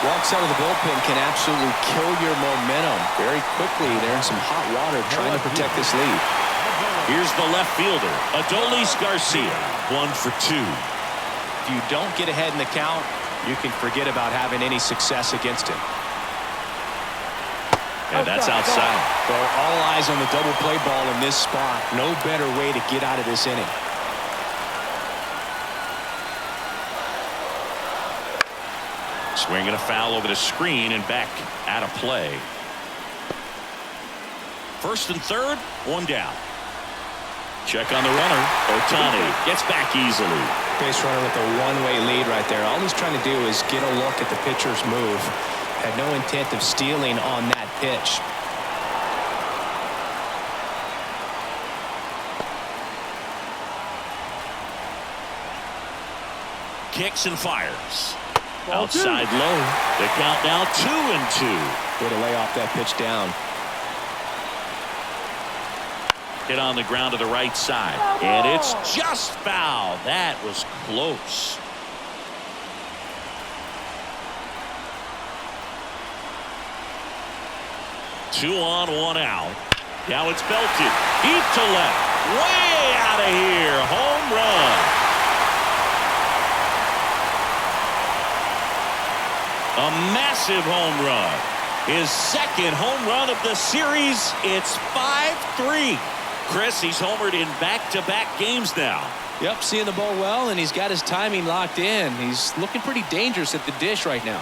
Walks out of the bullpen can absolutely kill your momentum very quickly. They're in some hot water trying to protect this lead. Here's the left fielder, Adolis Garcia, 1 for 2. If you don't get ahead in the count, you can forget about having any success against him. And that's outside. Well, all eyes on the double play ball in this spot. No better way to get out of this inning. Swinging a foul over the screen and back out of play. First and third, one down. Check on the runner. Ohtani gets back easily. Base runner with a one-way lead right there. All he's trying to do is get a look at the pitcher's move. Had no intent of stealing on that pitch. Kicks and fires. Outside low. The count now 2-2. Way to lay off that pitch down. Hit on the ground to the right side. And it's just foul. That was close. Two on, one out. Now it's belted. Deep to left. Way out of here. Home run. A massive home run. His second home run of the series. It's 5-3. Chris, he's homered in back-to-back games now. Yep, seeing the ball well, and he's got his timing locked in. He's looking pretty dangerous at the dish right now.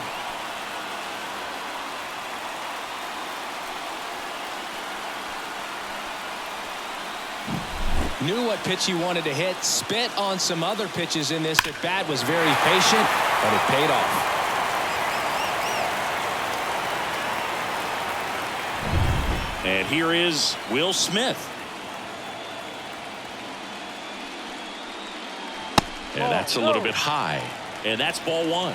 Knew what pitch he wanted to hit. Spit on some other pitches in this at bat. Was very patient, but it paid off. And here is Will Smith. And that's a little bit high. And that's ball one.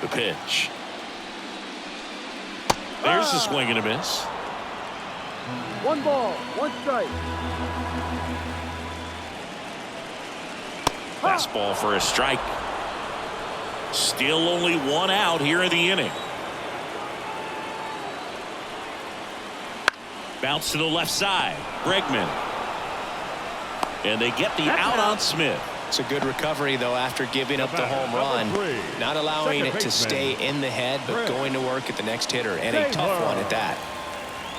The pitch. There's a swing and a miss. 1 ball, 1 strike. Fastball for a strike. Still only 1 out here in the inning. Bounce to the left side. Bregman. And they get the out on Smith. It's a good recovery, though, after giving up the home run. Not allowing it to stay in the head, but going to work at the next hitter, and a tough one at that.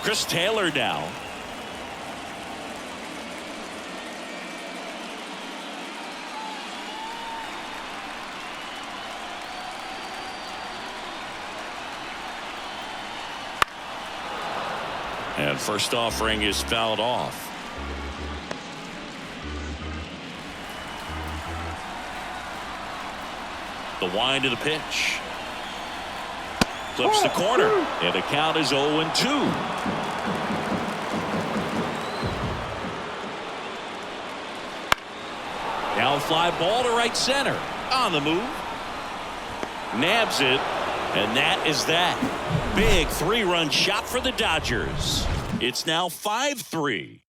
Chris Taylor now. And first offering is fouled off. The wind of the pitch. Clips the corner. And the count is 0-2. Now fly ball to right center. On the move. Nabs it. And that is that. Big 3-run shot for the Dodgers. It's now 5-3.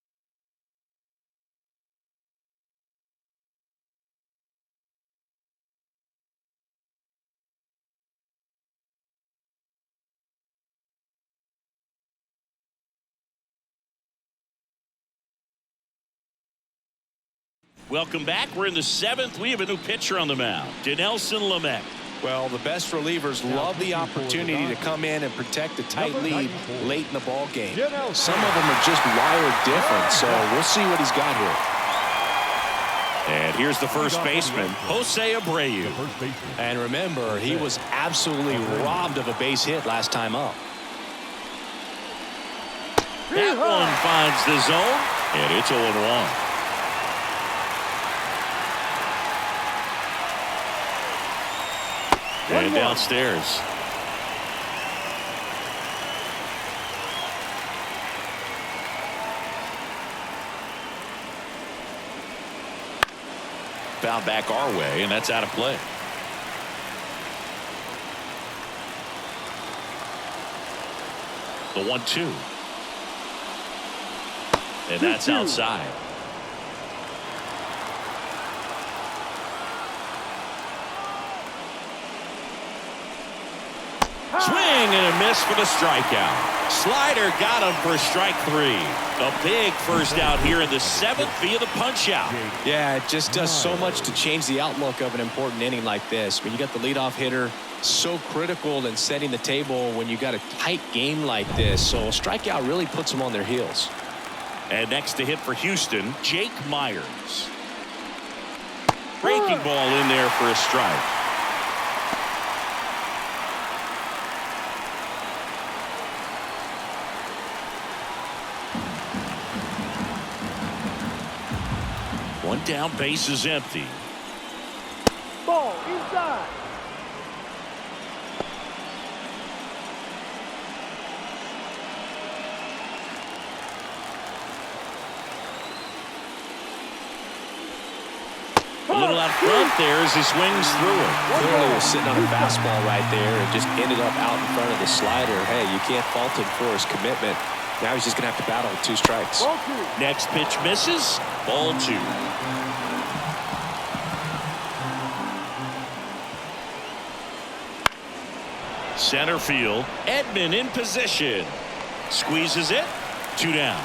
Welcome back. We're in the 7th. We have a new pitcher on the mound. Dinelson Lamet. Well, the best relievers love the opportunity to come in and protect a tight lead late in the ball game. Some of them are just wired different, so we'll see what he's got here. And here's the first baseman, Jose Abreu. And remember, he was absolutely robbed of a base hit last time up. That one finds the zone, and it's 0-1. And downstairs. Foul back our way, and that's out of play. The 1-2. And that's outside. Swing and a miss for the strikeout. Slider got him for strike 3. A big first out here in the 7th via the punch out. Yeah, it just does so much to change the outlook of an important inning like this. When you got the leadoff hitter, so critical in setting the table when you got a tight game like this. So a strikeout really puts them on their heels. And next to hit for Houston, Jake Myers. Breaking ball in there for a strike. One down, base is empty. Ball inside. A little out front there as he swings through it. Clearly was sitting on a fastball right there and just ended up out in front of the slider. Hey, you can't fault him for his commitment. Now he's just going to have to battle with 2 strikes. Next pitch misses. Ball 2. Center field. Edman in position. Squeezes it. 2 down.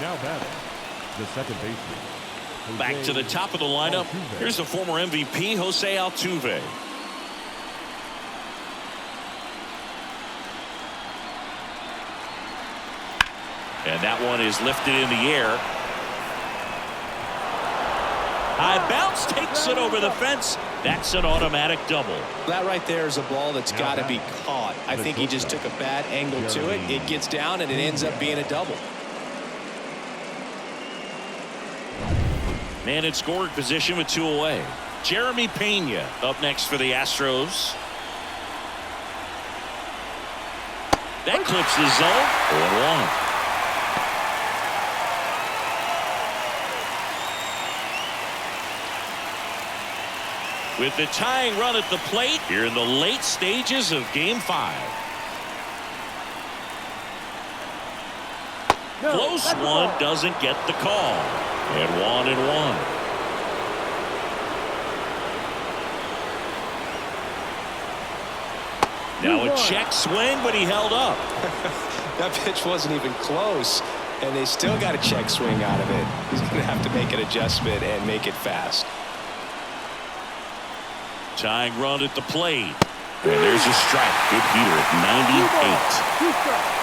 Now batting, the second baseman. Back to the top of the lineup. Here's the former MVP, Jose Altuve. And that one is lifted in the air. High bounce takes it over the fence. That's an automatic double. That right there is a ball that's got to be caught. I think he just took a bad angle to it. It gets down and it ends up being a double. Man in scoring position with 2 away. Jeremy Pena up next for the Astros. That clips the zone. 0-1. With the tying run at the plate here in the late stages of Game 5. No, Close that's a one ball. doesn't get the call. And 1-1. Now a check swing, but he held up. That pitch wasn't even close, and they still got a check swing out of it. He's going to have to make an adjustment and make it fast. Tying run at the plate. And there's a strike. Good heater at 98. 2 strikes.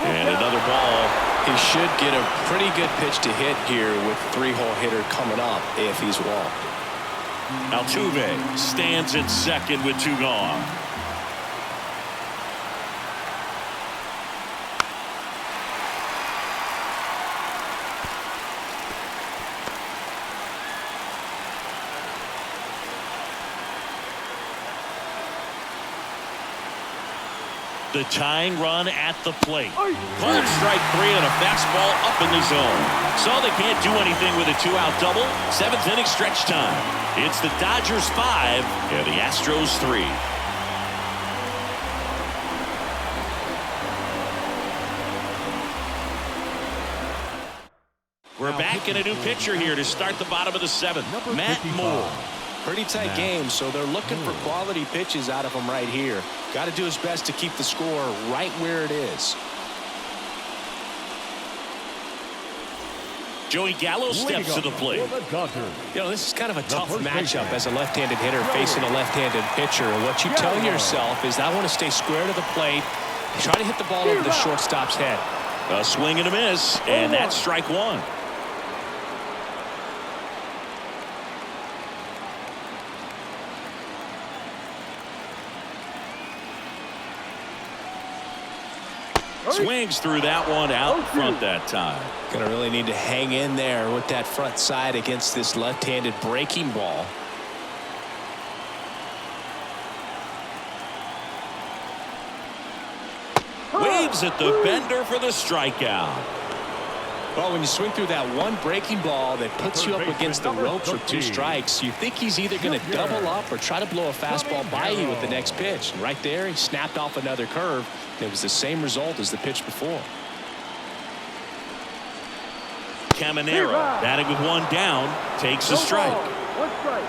And another ball. He should get a pretty good pitch to hit here with 3-hole hitter coming up if he's walked. Altuve stands at second with 2 gone. The tying run at the plate. Called strike 3 on a fastball up in the zone. So they can't do anything with a 2-out double. 7th inning stretch time. It's the Dodgers 5 and the Astros 3. We're back in a new pitcher here to start the bottom of the 7th. Matt Moore. Pretty tight game, so they're looking for quality pitches out of him right here. Got to do his best to keep the score right where it is. Joey Gallo steps to the plate. You know, this is kind of a tough matchup as a left-handed hitter facing a left-handed pitcher. And what you tell yourself is, I want to stay square to the plate, try to hit the ball over the shortstop's head. A swing and a miss, and that's strike 1. Swings through that one out front that time. Gonna really need to hang in there with that front side against this left-handed breaking ball. Waves at the bender for the strikeout. Well, when you swing through that one breaking ball that puts you up against the ropes with 2 strikes, you think he's either going to double up or try to blow a fastball by you with the next pitch. And right there, he snapped off another curve. It was the same result as the pitch before. Caminero batting with 1 down, takes a strike. 1 strike.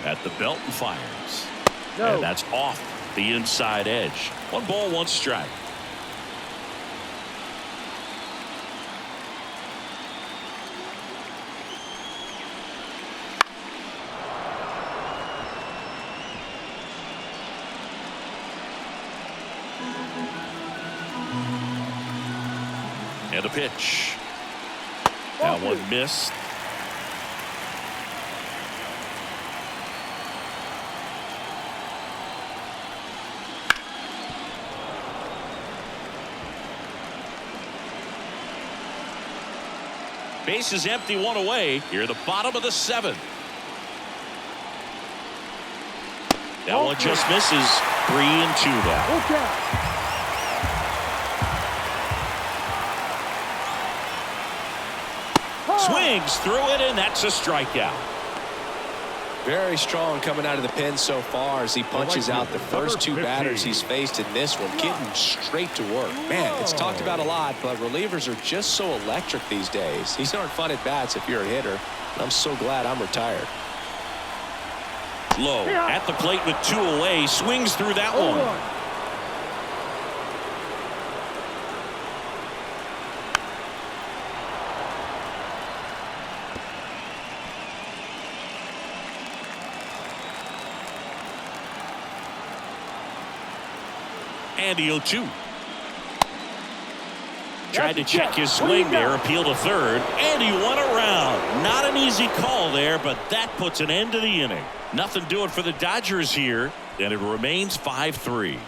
At the belt and fires. No. And that's off the inside edge. 1 ball, 1 strike. And a pitch. That one missed. Base is empty, 1 away. Here at the bottom of the 7th. That one just misses. 3-2 now. Okay. Swings through it, and that's a strikeout. Very strong coming out of the pen so far as he punches out the first 2 batters he's faced in this one, getting straight to work. Man, it's talked about a lot, but relievers are just so electric these days. These aren't fun at bats if you're a hitter, and I'm so glad I'm retired. Low at the plate with 2 away, swings through that one. And 0-2. Tried to check his swing there, appeal to third, and he won around. Not an easy call there, but that puts an end to the inning. Nothing doing for the Dodgers here, and it remains 5-3.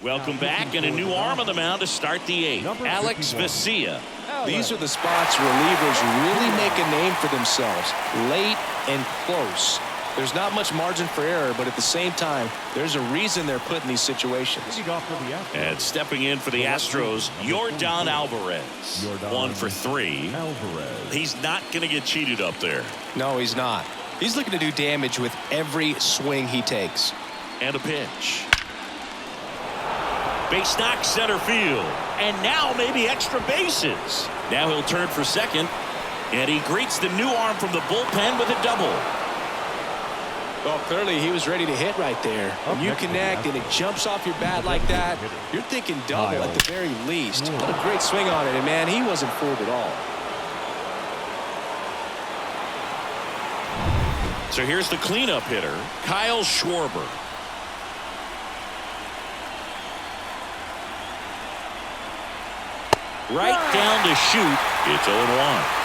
Welcome back, and a new arm on the mound to start the 8th. Alex Vesia. These are the spots relievers really make a name for themselves, late and close. There's not much margin for error, but at the same time, there's a reason they're put in these situations. And stepping in for the Astros, Yordan Alvarez. 1 for 3. He's not going to get cheated up there. No, he's not. He's looking to do damage with every swing he takes. And a pitch. Base knock center field. And now maybe extra bases. Now he'll turn for second. And he greets the new arm from the bullpen with a double. Well, clearly he was ready to hit right there. When you connect and it jumps off your bat like that, you're thinking double at the very least. What a great swing on it, and man, he wasn't fooled at all. So here's the cleanup hitter, Kyle Schwarber. Right down to shoot. It's 0-1.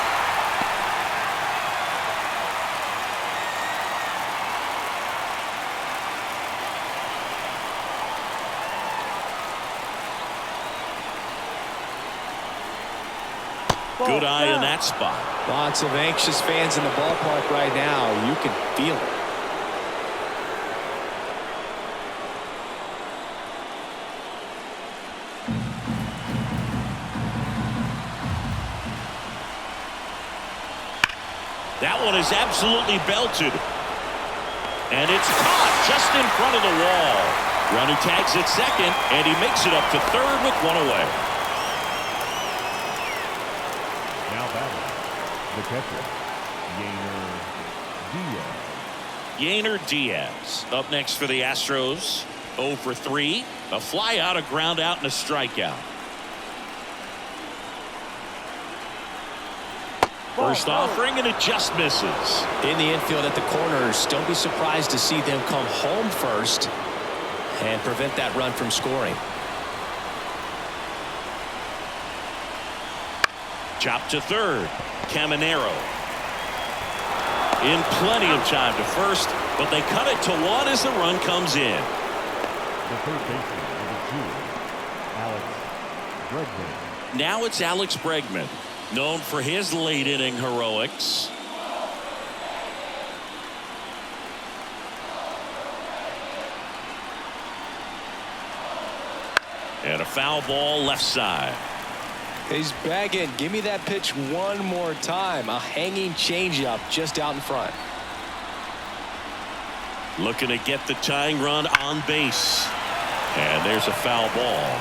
Good eye in that spot. Lots of anxious fans in the ballpark right now. You can feel it. That one is absolutely belted. And it's caught just in front of the wall. Runner tags at second, and he makes it up to third with one away. The catcher, Yainer Diaz up next for the Astros. 0 for 3. A fly out, a ground out, and a strikeout. First offering, and it just misses. In the infield at the corners, don't be surprised to see them come home first and prevent that run from scoring. Chop to third. Caminero. In plenty of time to first, but they cut it to 1 as the run comes in. The third baseman, number 2, Alex Bregman. Now it's Alex Bregman, known for his late inning heroics. And a foul ball left side. He's bagging. Give me that pitch one more time. A hanging changeup just out in front. Looking to get the tying run on base. And there's a foul ball.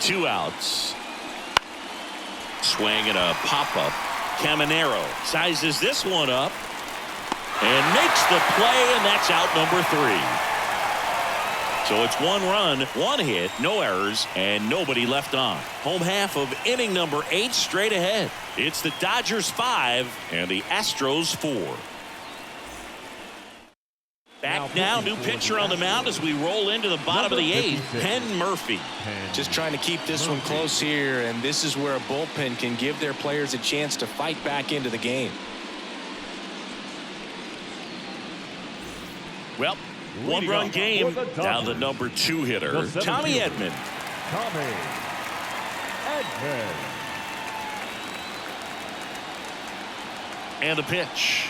Two outs. Swing and a pop-up. Caminero sizes this one up and makes the play, and that's out number 3. So it's 1 run, 1 hit, no errors, and nobody left on. Home half of inning number 8 straight ahead. It's the Dodgers 5 and the Astros 4. Back now, new pitcher on the mound as we roll into the bottom of the 8th, Penn Murphy. Just trying to keep this one close here, and this is where a bullpen can give their players a chance to fight back into the game. Well, 1-run game. Now the number 2 hitter, Tommy Edman. And the pitch.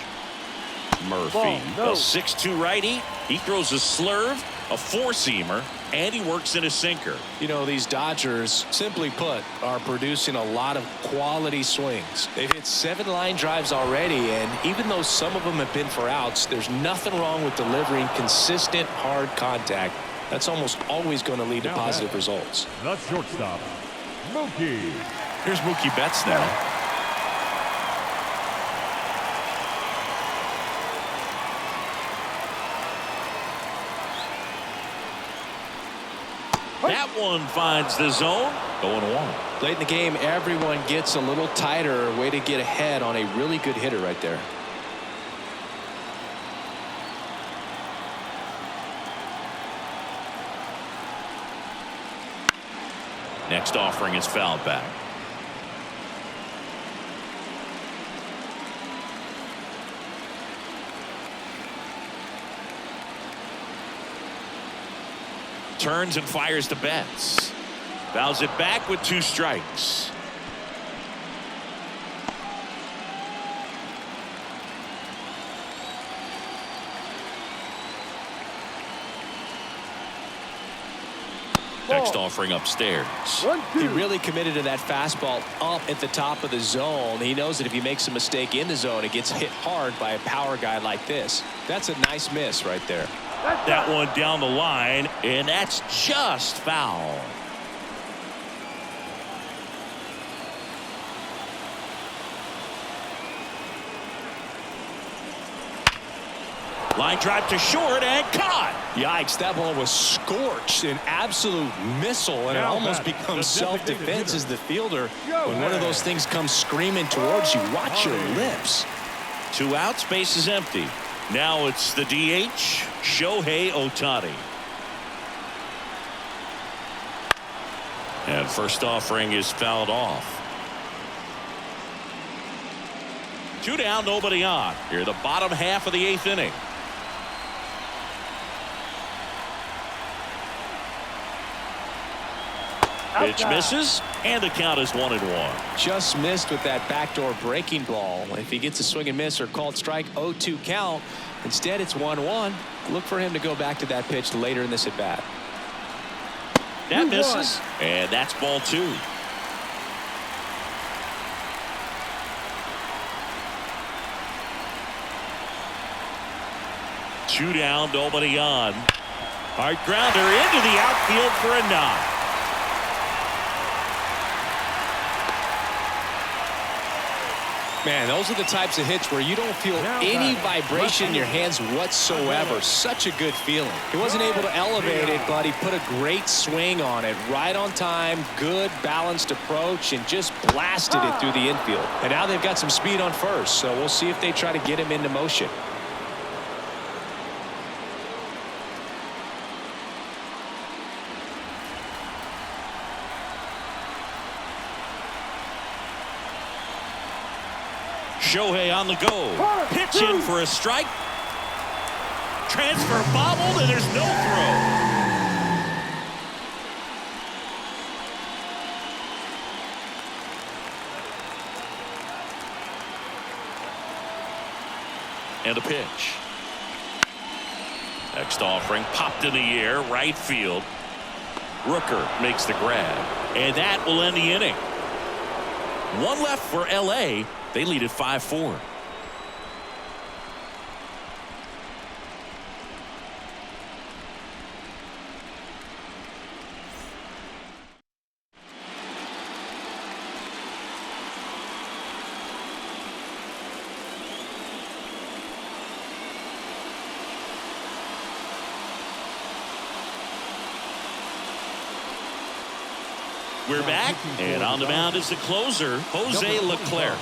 Murphy, a 6'2" righty. He throws a slurve, a 4-seamer, and he works in a sinker. You know, these Dodgers, simply put, are producing a lot of quality swings. They've hit 7 line drives already, and even though some of them have been for outs, there's nothing wrong with delivering consistent, hard contact. That's almost always going to lead to positive results. The shortstop, Mookie. Here's Mookie Betts now. That one finds the zone. 0-1. Late in the game, everyone gets a little tighter. Way to get ahead on a really good hitter right there. Next offering is fouled back. Turns and fires to Betts. Fouls it back with 2 strikes. Next offering upstairs. 1-2. He really committed to that fastball up at the top of the zone. He knows that if he makes a mistake in the zone, it gets hit hard by a power guy like this. That's a nice miss right there. That one down the line, and that's just foul. Line drive to short and caught. Yikes, that ball was scorched, an absolute missile, and it almost becomes self-defense as the fielder. When one of those things comes screaming towards you, watch your lips. 2 outs, base is empty. Now it's the DH, Shohei Ohtani. And first offering is fouled off. 2 down, nobody on. Here, the bottom half of the 8th inning. Pitch misses, and the count is 1-1. Just missed with that backdoor breaking ball. If he gets a swing and miss or called strike, 0-2 count. Instead, it's 1-1. Look for him to go back to that pitch later in this at bat. That misses, and that's ball 2. Two down, nobody on. Hard grounder into the outfield for a knock. Man, those are the types of hits where you don't feel any vibration in your hands whatsoever. Such a good feeling. He wasn't able to elevate it, but he put a great swing on it. Right on time, good balanced approach, and just blasted it through the infield. And now they've got some speed on first, so we'll see if they try to get him into motion. Shohei on the go. Pitch in for a strike. Transfer bobbled, and there's no throw. And a pitch. Next offering popped in the air, right field. Rooker makes the grab, and that will end the inning. 1 left for LA. They lead at 5-4. We're back, and on the mound is the closer, Jose Leclerc.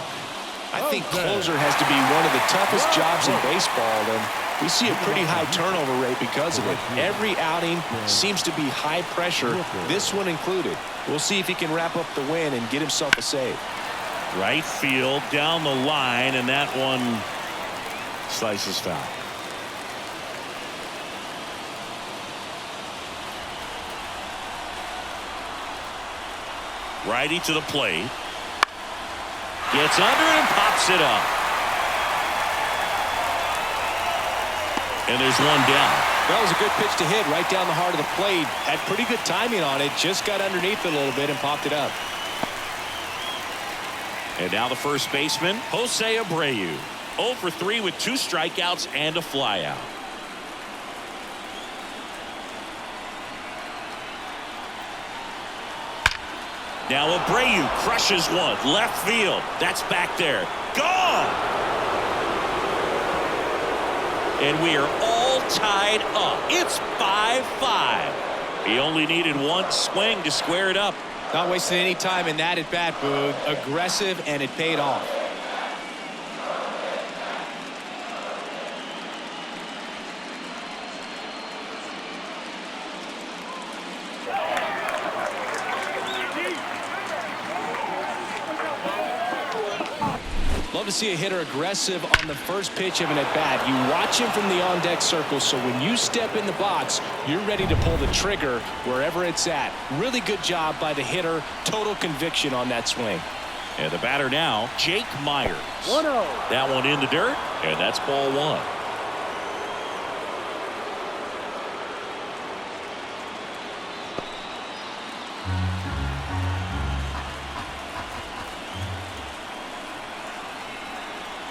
I think closer has to be one of the toughest jobs in baseball, and we see a pretty high turnover rate because of it. Every outing seems to be high pressure, this one included. We'll see if he can wrap up the win and get himself a save. Right field, down the line, and that one slices foul. Righty to the plate. Gets under it and pops it up. And there's one down. That was a good pitch to hit right down the heart of the plate. Had pretty good timing on it. Just got underneath it a little bit and popped it up. And now the first baseman, Jose Abreu. 0 for 3 with 2 strikeouts and a flyout. Now Abreu crushes one. Left field. That's back there. Gone! And we are all tied up. It's 5-5. He only needed 1 swing to square it up. Not wasting any time in that at bat, Boog. Aggressive, and it paid off. love to see a hitter aggressive on the first pitch of an at-bat. You watch him from the on-deck circle, so when you step in the box, you're ready to pull the trigger wherever it's at. Really good job by the hitter. Total conviction on that swing. And the batter now, Jake Myers. 1-0. That one in the dirt, and that's ball one.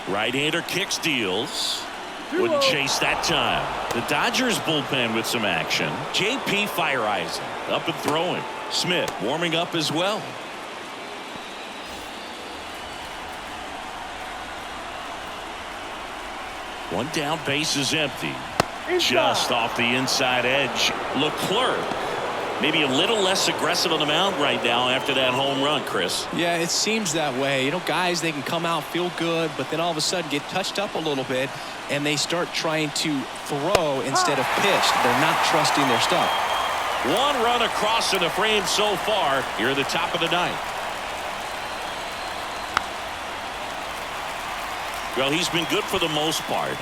Right-hander kicks, deals. Wouldn't chase that time. The Dodgers bullpen with some action. JP Fireisen up and throwing. Smith warming up as well. One down, base is empty. Just off the inside edge. Leclerc maybe a little less aggressive on the mound right now after that home run, Chris. Yeah, it seems that way. You know, guys, they can come out, feel good, but then all of a sudden get touched up a little bit, and they start trying to throw instead of pitch. They're not trusting their stuff. One run across in the frame so far. Here at the top of the ninth. Well, he's been good for the most part.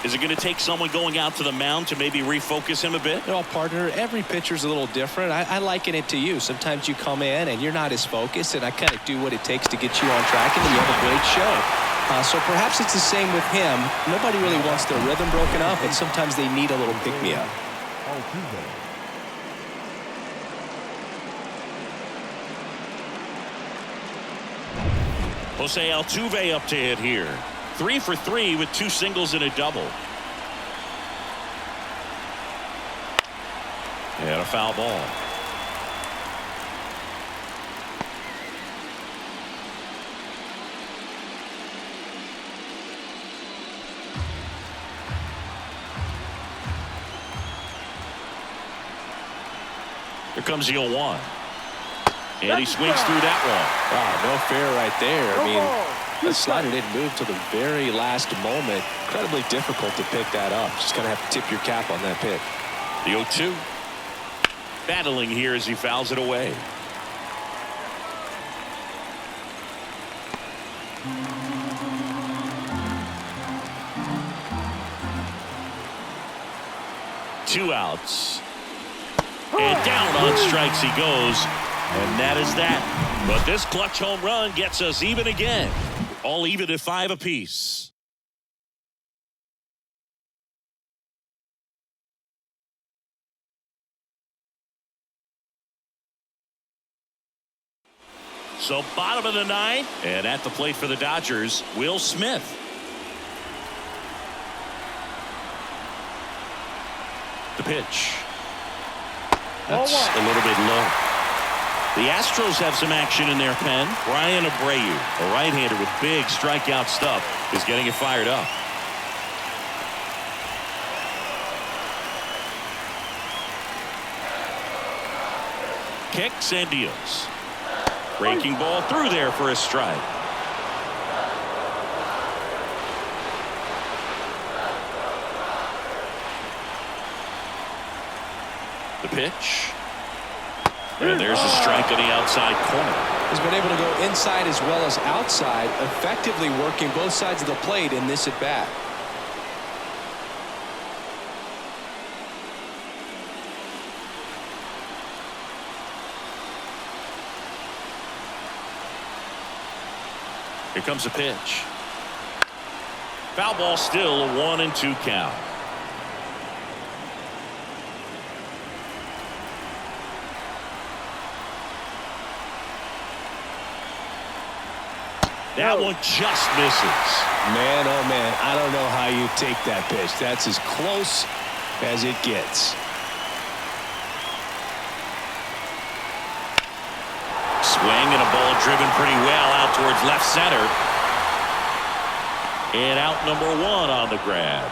Is it going to take someone going out to the mound to maybe refocus him a bit? Well, partner, every pitcher's a little different. I liken it to you. Sometimes you come in and you're not as focused, and I kind of do what it takes to get you on track, and then you have a great show. So perhaps it's the same with him. Nobody really wants their rhythm broken up, and sometimes they need a little pick-me-up. Jose Altuve up to hit here. 3 for 3 with 2 singles and a double. And a foul ball. Here comes the 0-1. And he swings through that one. Wow, no fair right there. I mean, that slider didn't move till the very last moment. Incredibly difficult to pick that up. Just going to have to tip your cap on that pick. The 0-2. Battling here as he fouls it away. Two outs. And down on strikes he goes. And that is that. But this clutch home run gets us even again. All even at 5 apiece. So bottom of the ninth, and at the plate for the Dodgers, Will Smith. The pitch. That's a little bit low. The Astros have some action in their pen. Brian Abreu, a right-hander with big strikeout stuff, is getting it fired up. Kicks and deals. Breaking ball through there for a strike. The pitch. And there's a strike on the outside corner. He's been able to go inside as well as outside, effectively working both sides of the plate in this at-bat. Here comes a pitch. Foul ball, still a 1-2 count. That one just misses. Man, oh man, I don't know how you take that pitch. That's as close as it gets. Swing and a ball driven pretty well out towards left center. And out number 1 on the grab.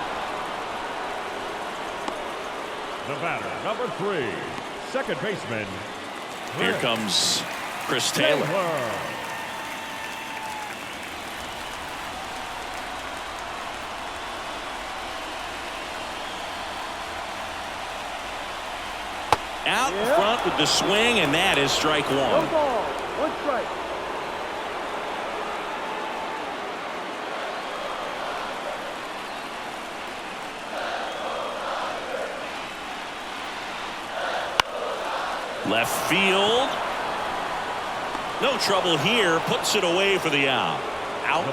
The batter, number 3, second baseman. Here comes Chris Taylor. Out front with the swing, and that is strike 1. 1 ball, 1 strike. Left field. No trouble here. Puts it away for the out. Out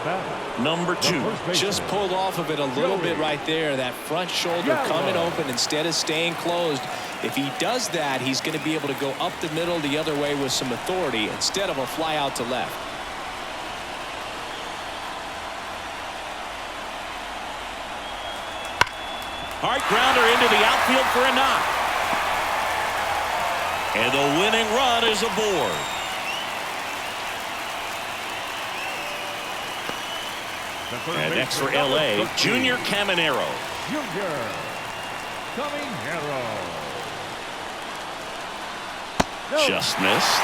number 2. Just pulled off of it a little bit right there. That front shoulder coming open instead of staying closed. If he does that, he's going to be able to go up the middle the other way with some authority instead of a fly out to left. Hard grounder into the outfield for a knock. And the winning run is aboard. And next for LA, Junior Caminero. Junior Caminero. Just missed.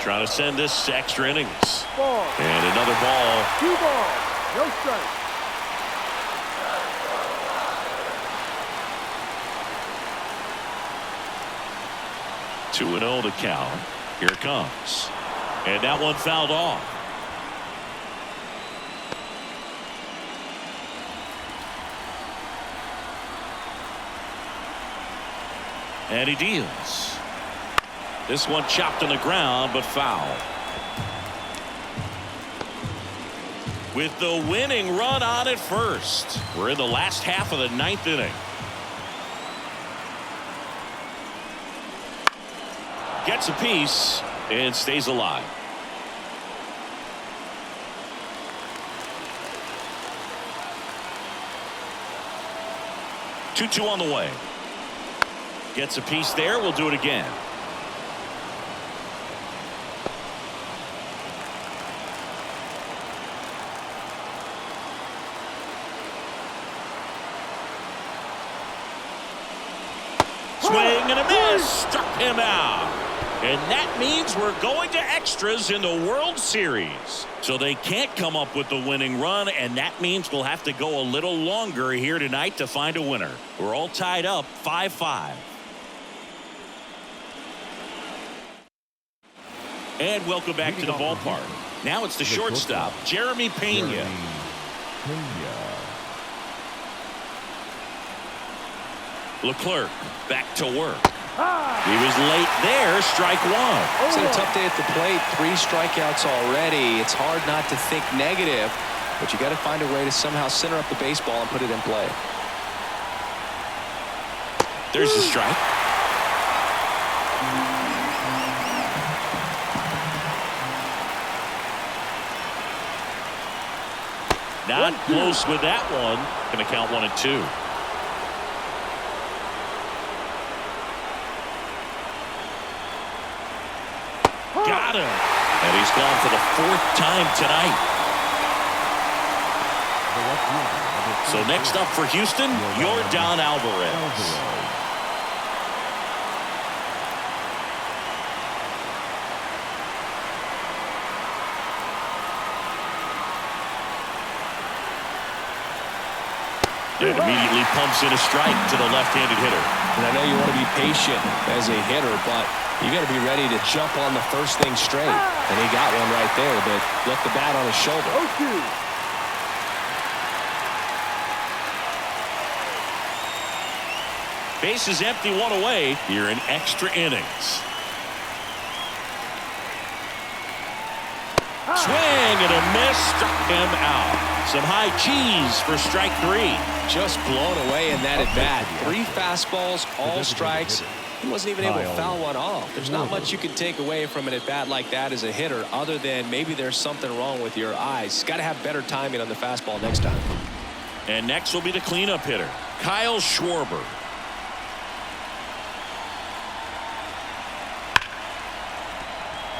Trying to send this to extra innings. Ball. And another ball. 2 balls. No strike. Two 2-0 to count. Here it comes. And that one fouled off. And he deals. This one chopped on the ground, but foul. With the winning run on at first. We're in the last half of the 9th inning. Gets a piece and stays alive. Two on the way. Gets a piece there. We'll do it again. Swing and a miss. Struck him out. And that means we're going to extras in the World Series. So they can't come up with the winning run, and that means we'll have to go a little longer here tonight to find a winner. We're all tied up 5-5. And welcome back to the ballpark. Now it's the shortstop, Jeremy Pena. Leclerc back to work. He was late there. Strike 1. It's been a tough day at the plate. 3 strikeouts already. It's hard not to think negative, but you got to find a way to somehow center up the baseball and put it in play. There's the strike. Not close with that one. Going to count 1 and 2. Got him. And he's gone for the 4th time tonight. So next up for Houston, Yordan Alvarez. And immediately pumps in a strike to the left-handed hitter. And I know you want to be patient as a hitter, but you got to be ready to jump on the first thing straight. And he got one right there, but left the bat on his shoulder. Base is empty, 1 away here in extra innings. Swing and a miss, struck him out. Some high cheese for strike 3. Just blown away in that at bat. 3 fastballs, all strikes. He wasn't even able to foul one off. There's not much you can take away from an at bat like that as a hitter, other than maybe there's something wrong with your eyes. Got to have better timing on the fastball next time. And next will be the cleanup hitter, Kyle Schwarber.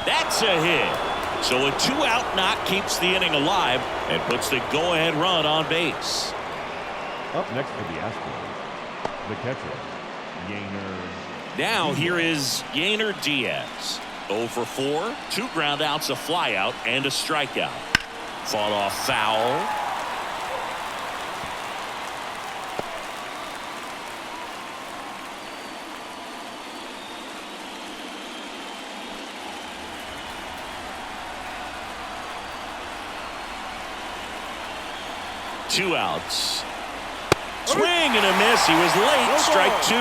That's a hit. So a 2-out knock keeps the inning alive and puts the go-ahead run on base. Up next for the Astros, the catcher, Yainer. Now here is Yainer Diaz. 0 for 4, 2 ground outs, a flyout, and a strikeout. Fought off foul. 2 outs. Swing and a miss. He was late. Strike 2.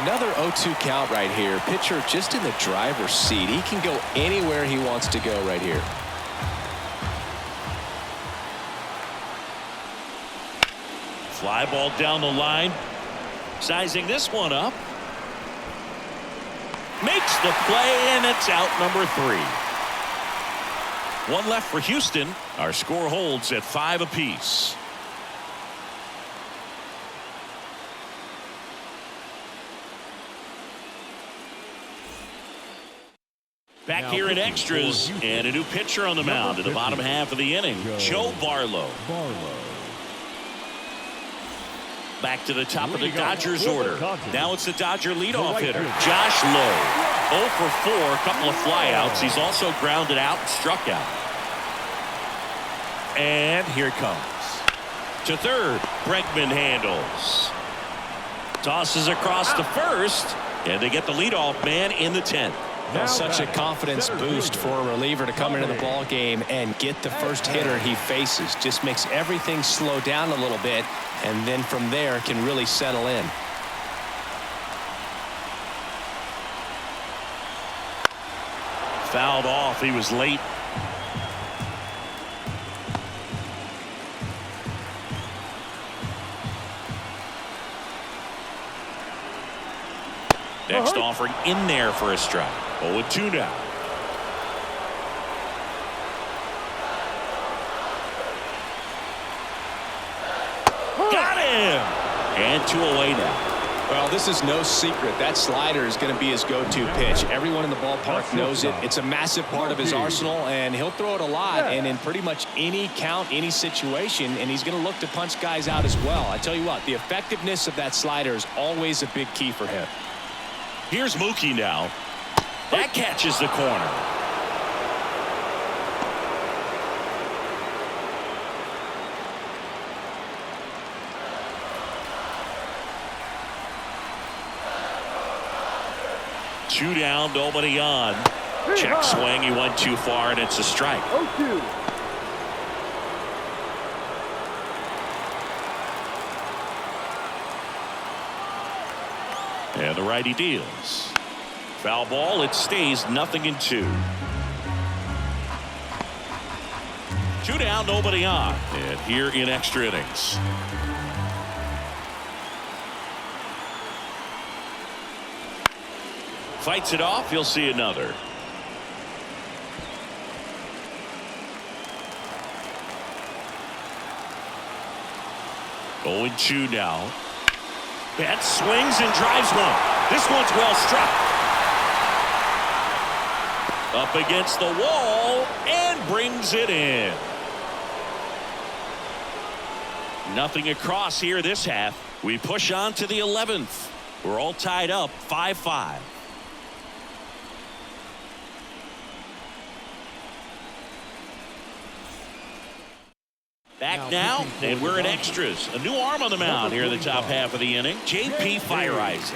Another 0-2 count right here. Pitcher just in the driver's seat. He can go anywhere he wants to go right here. Fly ball down the line. Sizing this one up. Makes the play, and it's out number 3. 1 left for Houston. Our score holds at 5 apiece. Back here in extras, and a new pitcher on the mound in the bottom half of the inning, Joe Barlow. Back to the top of the Dodgers order. Now it's the Dodger leadoff hitter, Josh Lowe. 0 for 4, a couple of flyouts. He's also grounded out and struck out. And here it comes. To third, Bregman handles. Tosses across to first, and they get the leadoff man in the 10th. That's such a confidence boost for a reliever to come into the ball game and get the first hitter he faces. Just makes everything slow down a little bit, and then from there can really settle in. Fouled off. He was late. Next offering in there for a strike. 0-2 now. Got him! And 2 away now. Well, this is no secret. That slider is going to be his go-to pitch. Everyone in the ballpark knows it. It's a massive part of his arsenal, and he'll throw it a lot and in pretty much any count, any situation, and he's going to look to punch guys out as well. I tell you what, the effectiveness of that slider is always a big key for him. Here's Mookie now. That catches the corner. Two down, nobody on. Check swing. He went too far, and it's a strike. 0-2. And the righty deals. Foul ball. It stays 0-2. 2 down, nobody on. And here in extra innings. Fights it off. You'll see another. Going 2 now. Bat swings and drives one. This one's well struck. Up against the wall and brings it in. Nothing across here this half. We push on to the 11th. We're all tied up 5-5. Back now, and we're in extras. A new arm on the mound here in the top half of the inning. J.P. Feyereisen.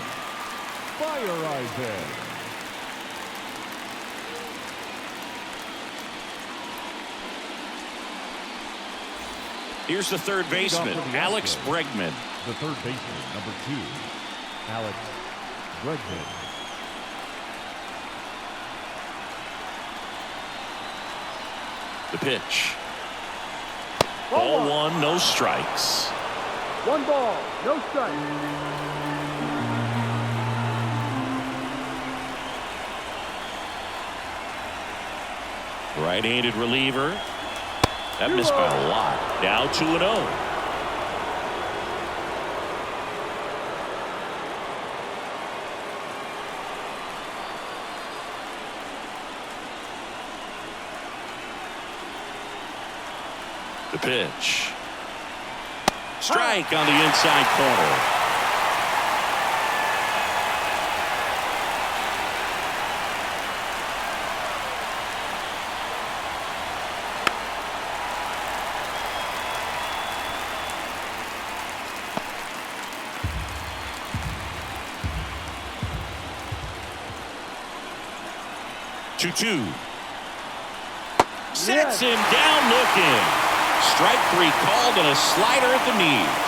Here's the third baseman, Alex Bregman. The third baseman, number 2, Alex Bregman. The pitch. Ball 1, no strikes. 1 ball, no strikes. Right-handed reliever. That missed by a lot. Now 2-0. The pitch. Strike on the inside corner. Two. Sets him down looking. Strike three called and a slider at the knees.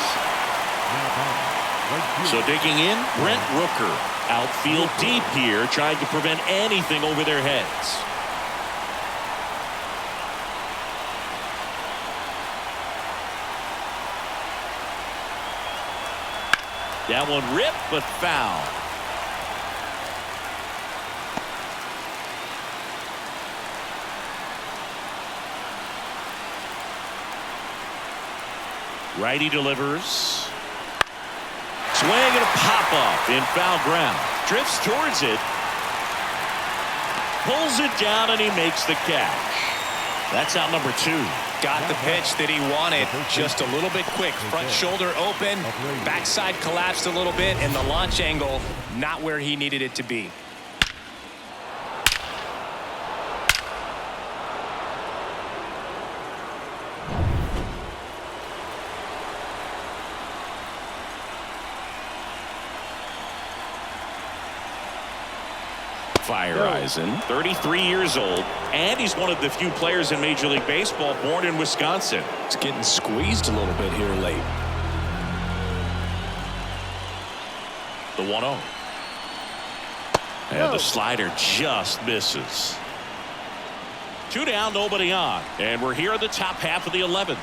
So digging in, Brent Rooker. Outfield deep here, trying to prevent anything over their heads. That one ripped, but foul. Righty delivers. Swing and a pop-up in foul ground. Drifts towards it. Pulls it down, and he makes the catch. That's out number 2. Got the pitch that he wanted. Just a little bit quick. Front shoulder open. Backside collapsed a little bit, and the launch angle not where he needed it to be. Fire Eisen, 33 years old, and he's one of the few players in Major League Baseball born in Wisconsin. It's getting squeezed a little bit here late. The 1-0. And the slider just misses. 2 down, nobody on. And we're here in the top half of the 11th.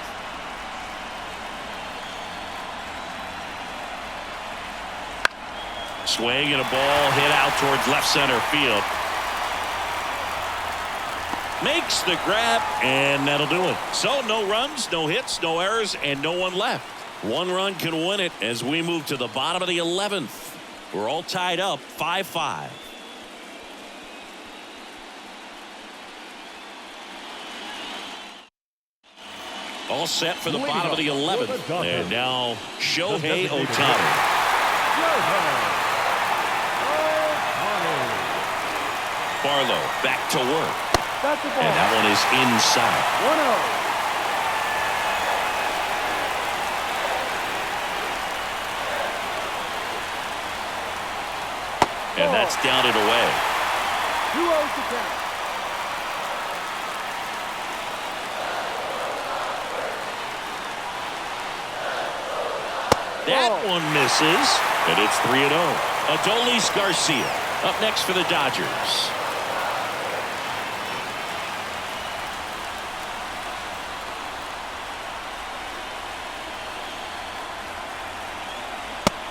Swing and a ball hit out towards left center field. Makes the grab, and that'll do it. So no runs, no hits, no errors, and no one left. 1 run can win it as we move to the bottom of the 11th. We're all tied up 5-5. All set for the bottom of the 11th. And now Shohei Ohtani. Barlow back to work. And that one is inside. 1-0. And that's down and away. 2-0 to count. That one misses, and it's 3-0. Adolis Garcia up next for the Dodgers.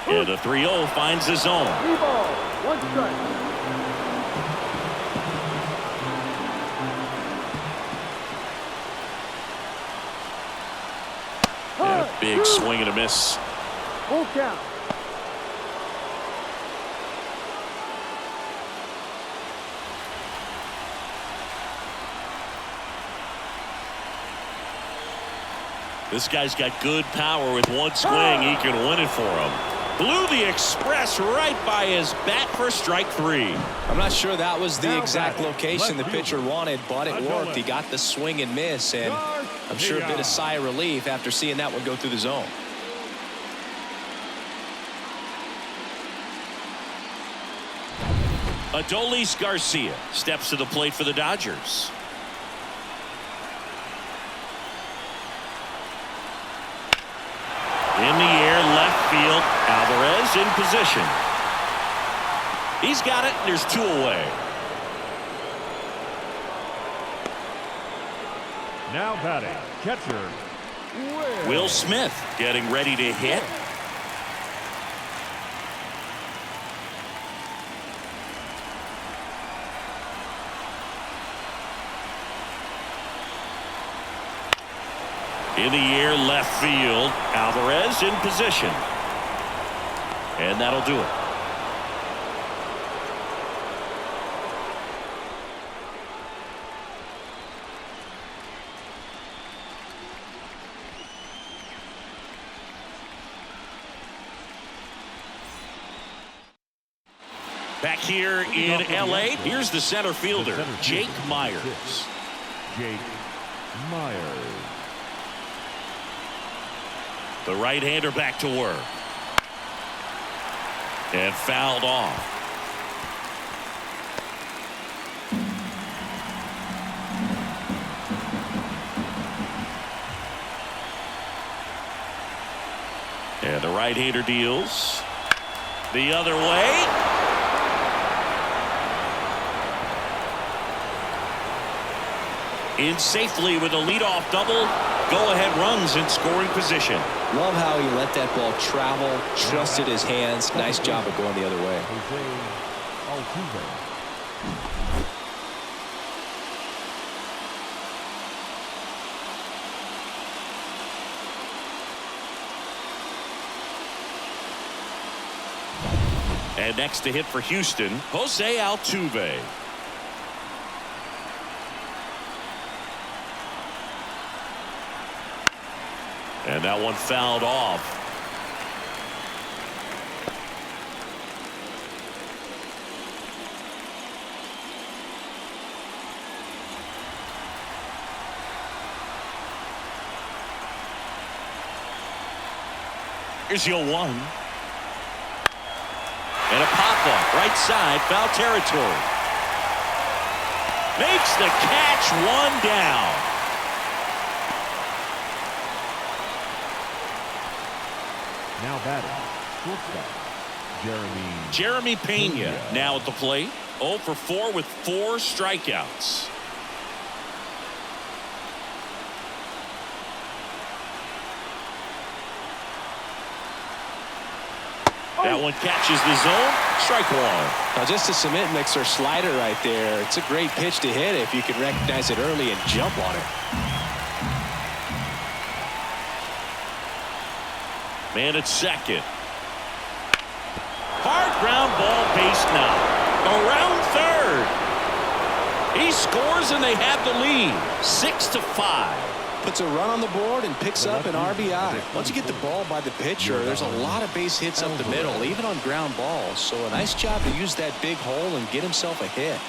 And a 3-0 finds the zone. 3 balls, 1 strike. And a big swing and a miss. Full count. This guy's got good power. With one swing, he can win it for him. Blew the express right by his bat for strike 3. I'm not sure that was the exact location the pitcher wanted, but it worked. He got the swing and miss, and I'm sure a bit of sigh of relief after seeing that one go through the zone. Adolis Garcia steps to the plate for the Dodgers. In the air, left field. Alvarez in position. He's got it, and there's 2 away. Now batting, catcher, Will Smith getting ready to hit. In the air, left field. Alvarez in position. And that'll do it. Back here in L.A., here's the center fielder, Jake Myers. Jake Myers. The right-hander back to work. And fouled off. right-hander deals the other way. In safely with a leadoff double. Go-ahead runs in scoring position. Love how he let that ball travel, trusted his hands. Nice job of going the other way. Shohei Ohtani. And next to hit for Houston, Shohei Ohtani. And that one fouled off. Here's your one. And a pop-up right side, foul territory. Makes the catch, one down. Now batting, shortstop, Jeremy Pena now at the plate. 0 for 4 with 4 strikeouts. That one catches the zone. Strike one. Now just a cement mixer slider right there. It's a great pitch to hit if you can recognize it early and jump on it. Man at second. Hard ground ball, base knock. Around third. He scores and they have the lead. 6-5. Puts a run on the board and picks up an RBI. Once you get the ball by the pitcher, there's a lot of base hits up the middle, even on ground balls. So a nice job to use that big hole and get himself a hit.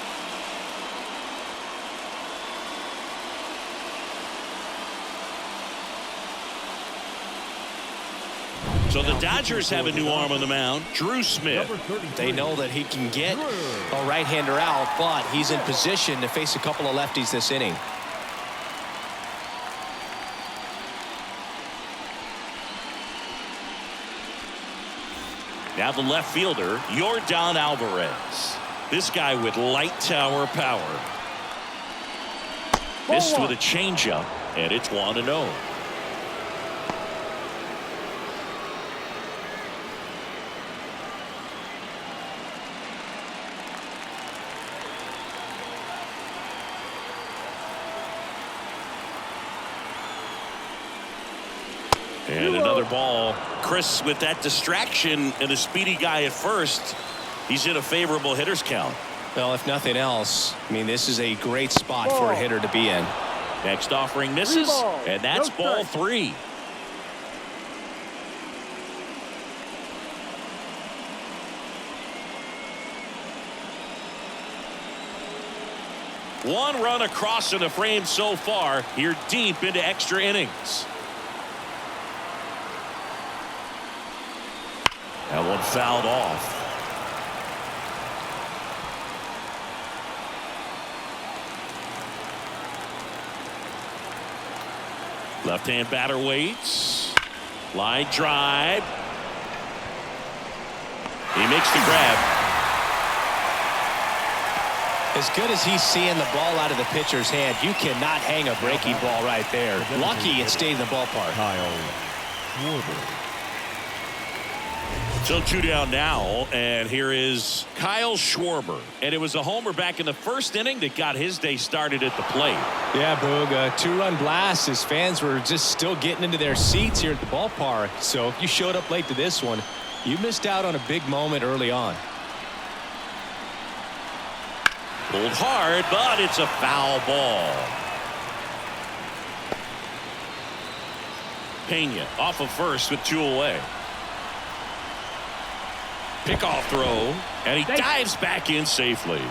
So the Dodgers have a new arm on the mound, Drew Smith. They know that he can get a right-hander out, but he's in position to face a couple of lefties this inning. Now the left fielder, Yordan Alvarez. This guy with light tower power. Missed with a changeup, and it's 1-0. And another ball. Chris with that distraction and a speedy guy at first. He's in a favorable hitter's count. Well, if nothing else, I mean, this is a great spot for a hitter to be in. Next offering misses, and that's ball 3. One run across in the frame so far. Here deep into extra innings. That one fouled off. Left-hand batter waits. Line drive. He makes the grab. As good as he's seeing the ball out of the pitcher's hand, you cannot hang a breaking ball right there. Lucky it stayed in the ballpark. So 2 down now, and here is Kyle Schwarber. And it was a homer back in the first inning that got his day started at the plate. Yeah, Boog, a 2-run blast. His fans were just still getting into their seats here at the ballpark. So if you showed up late to this one, you missed out on a big moment early on. Pulled hard, but it's a foul ball. Pena off of first with 2 away. Pickoff throw, and he dives back in safely.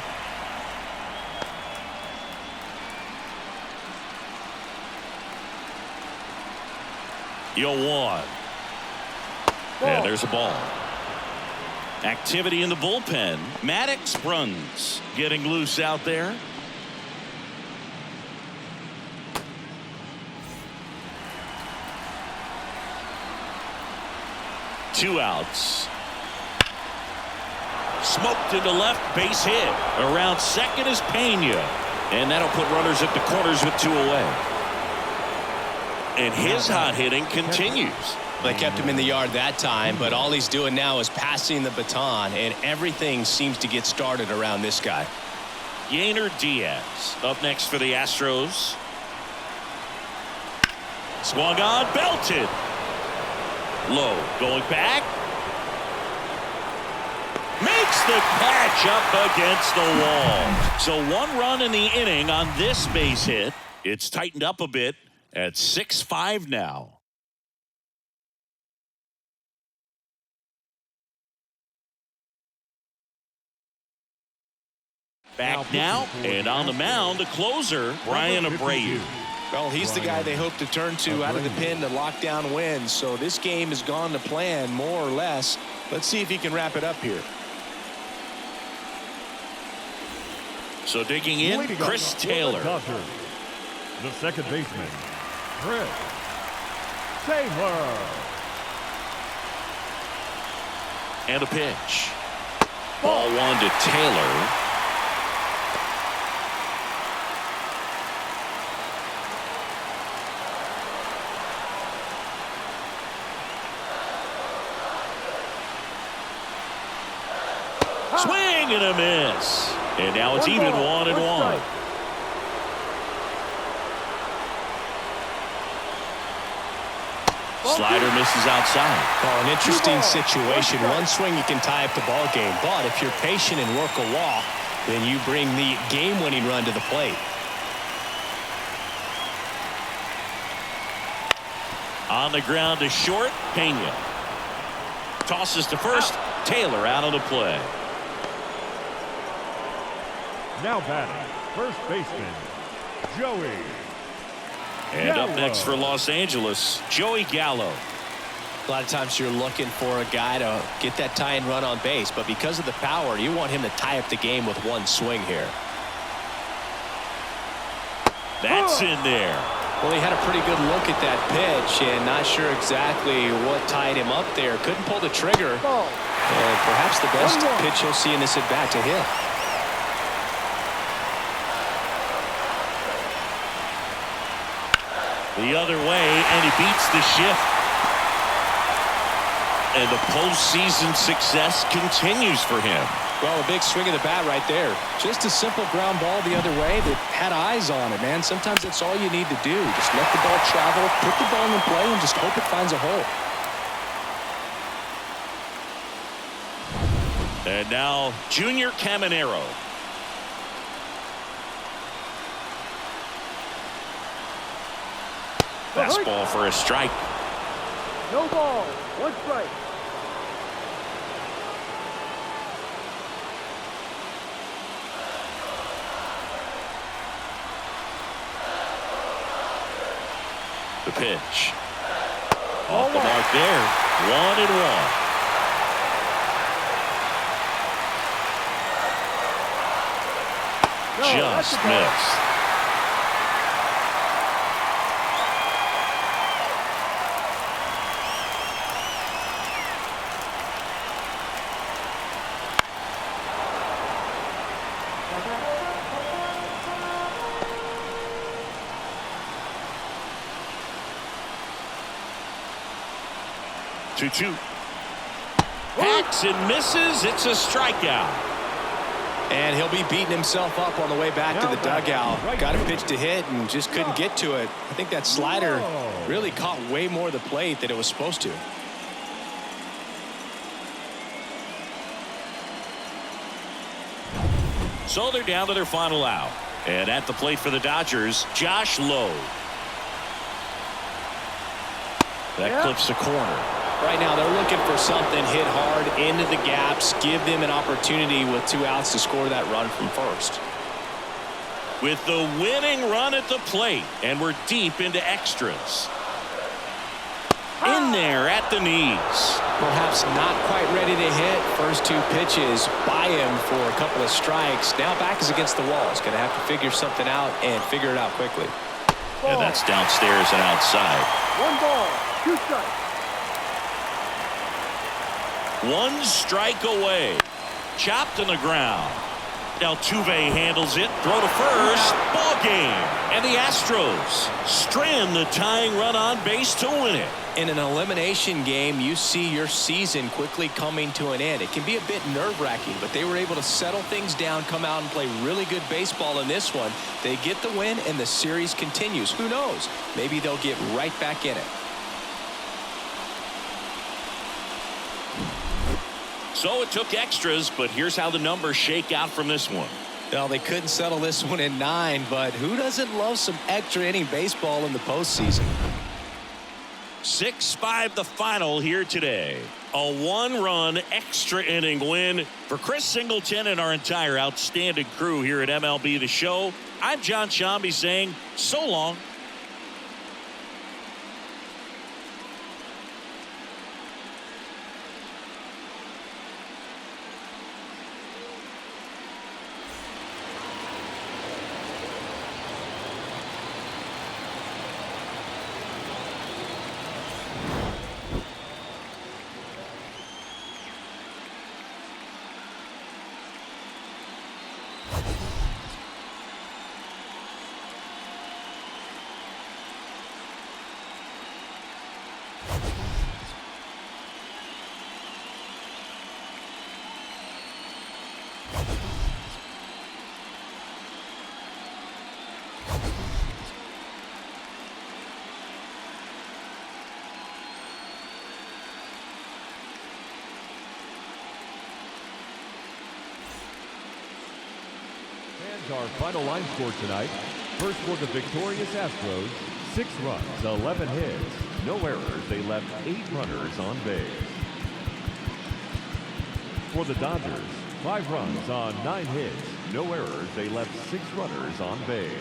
You'll want. And there's a ball. Activity in the bullpen. Maddox runs. Getting loose out there. 2 outs. Smoked into left, base hit. Around second is Pena. And that'll put runners at the corners with 2 away. And his hot hitting continues. They kept him in the yard that time, but all he's doing now is passing the baton, and everything seems to get started around this guy. Yainer Diaz up next for the Astros. Swung on, belted. Low, going back. Makes the catch up against the wall. So 1 run in the inning on this base hit. It's tightened up a bit at 6-5 now. Back now, and on the mound, the closer, Brian Abreu. Well, he's the guy they hope to turn to out of the pen to lock down wins. So this game has gone to plan, more or less. Let's see if he can wrap it up here. So digging in, Chris Taylor. The second baseman, Chris Taylor. And a pitch. Ball 1 to Taylor. Swing and a miss. And now it's even 1-1. Slider misses outside. Oh, an interesting situation. One swing you can tie up the ball game, but if you're patient and work a walk, then you bring the game-winning run to the plate. On the ground to short, Pena. Tosses to first, Taylor out of the play. Now batting, first baseman, Joey. And up next for Los Angeles, Joey Gallo. A lot of times you're looking for a guy to get that tying run on base, but because of the power, you want him to tie up the game with 1 swing here. That's in there. Well, he had a pretty good look at that pitch and not sure exactly what tied him up there. Couldn't pull the trigger. And perhaps the best pitch he'll see in this at-bat to hit. The other way, and he beats the shift. And the postseason success continues for him. Well, a big swing of the bat right there. Just a simple ground ball the other way that had eyes on it, man. Sometimes that's all you need to do. Just let the ball travel, put the ball in play, and just hope it finds a hole. And now, Junior Caminero. Fastball for a strike. No ball. 1 strike. The pitch. Off the mark there. 1-1. Just missed. Two. Hacks and misses. It's a strikeout. And he'll be beating himself up on the way back to the dugout. Got a pitch to hit and just couldn't get to it. I think that slider really caught way more of the plate than it was supposed to. So they're down to their final out. And at the plate for the Dodgers, Josh Lowe. That clips the corner. Right now they're looking for something, hit hard into the gaps, give them an opportunity with 2 outs to score that run from first. With the winning run at the plate, and we're deep into extras. In there at the knees. Perhaps not quite ready to hit. First 2 pitches by him for a couple of strikes. Now back is against the wall. He's going to have to figure something out and figure it out quickly. And that's downstairs and outside. 1 ball, 2 strikes. One strike away. Chopped on the ground. Altuve handles it. Throw to first. Ball game. And the Astros strand the tying run on base to win it. In an elimination game, you see your season quickly coming to an end. It can be a bit nerve-wracking, but they were able to settle things down, come out and play really good baseball in this one. They get the win, and the series continues. Who knows? Maybe they'll get right back in it. So it took extras, but here's how the numbers shake out from this one. Well, they couldn't settle this one in 9, but who doesn't love some extra inning baseball in the postseason? 6-5 the final here today. A one-run extra inning win for Chris Singleton and our entire outstanding crew here at MLB The Show. I'm John Shambi saying so long. Our final line score tonight. First for the victorious Astros, 6 runs, 11 hits, no errors. They left 8 runners on base. For the Dodgers, 5 runs on 9 hits, no errors. They left 6 runners on base.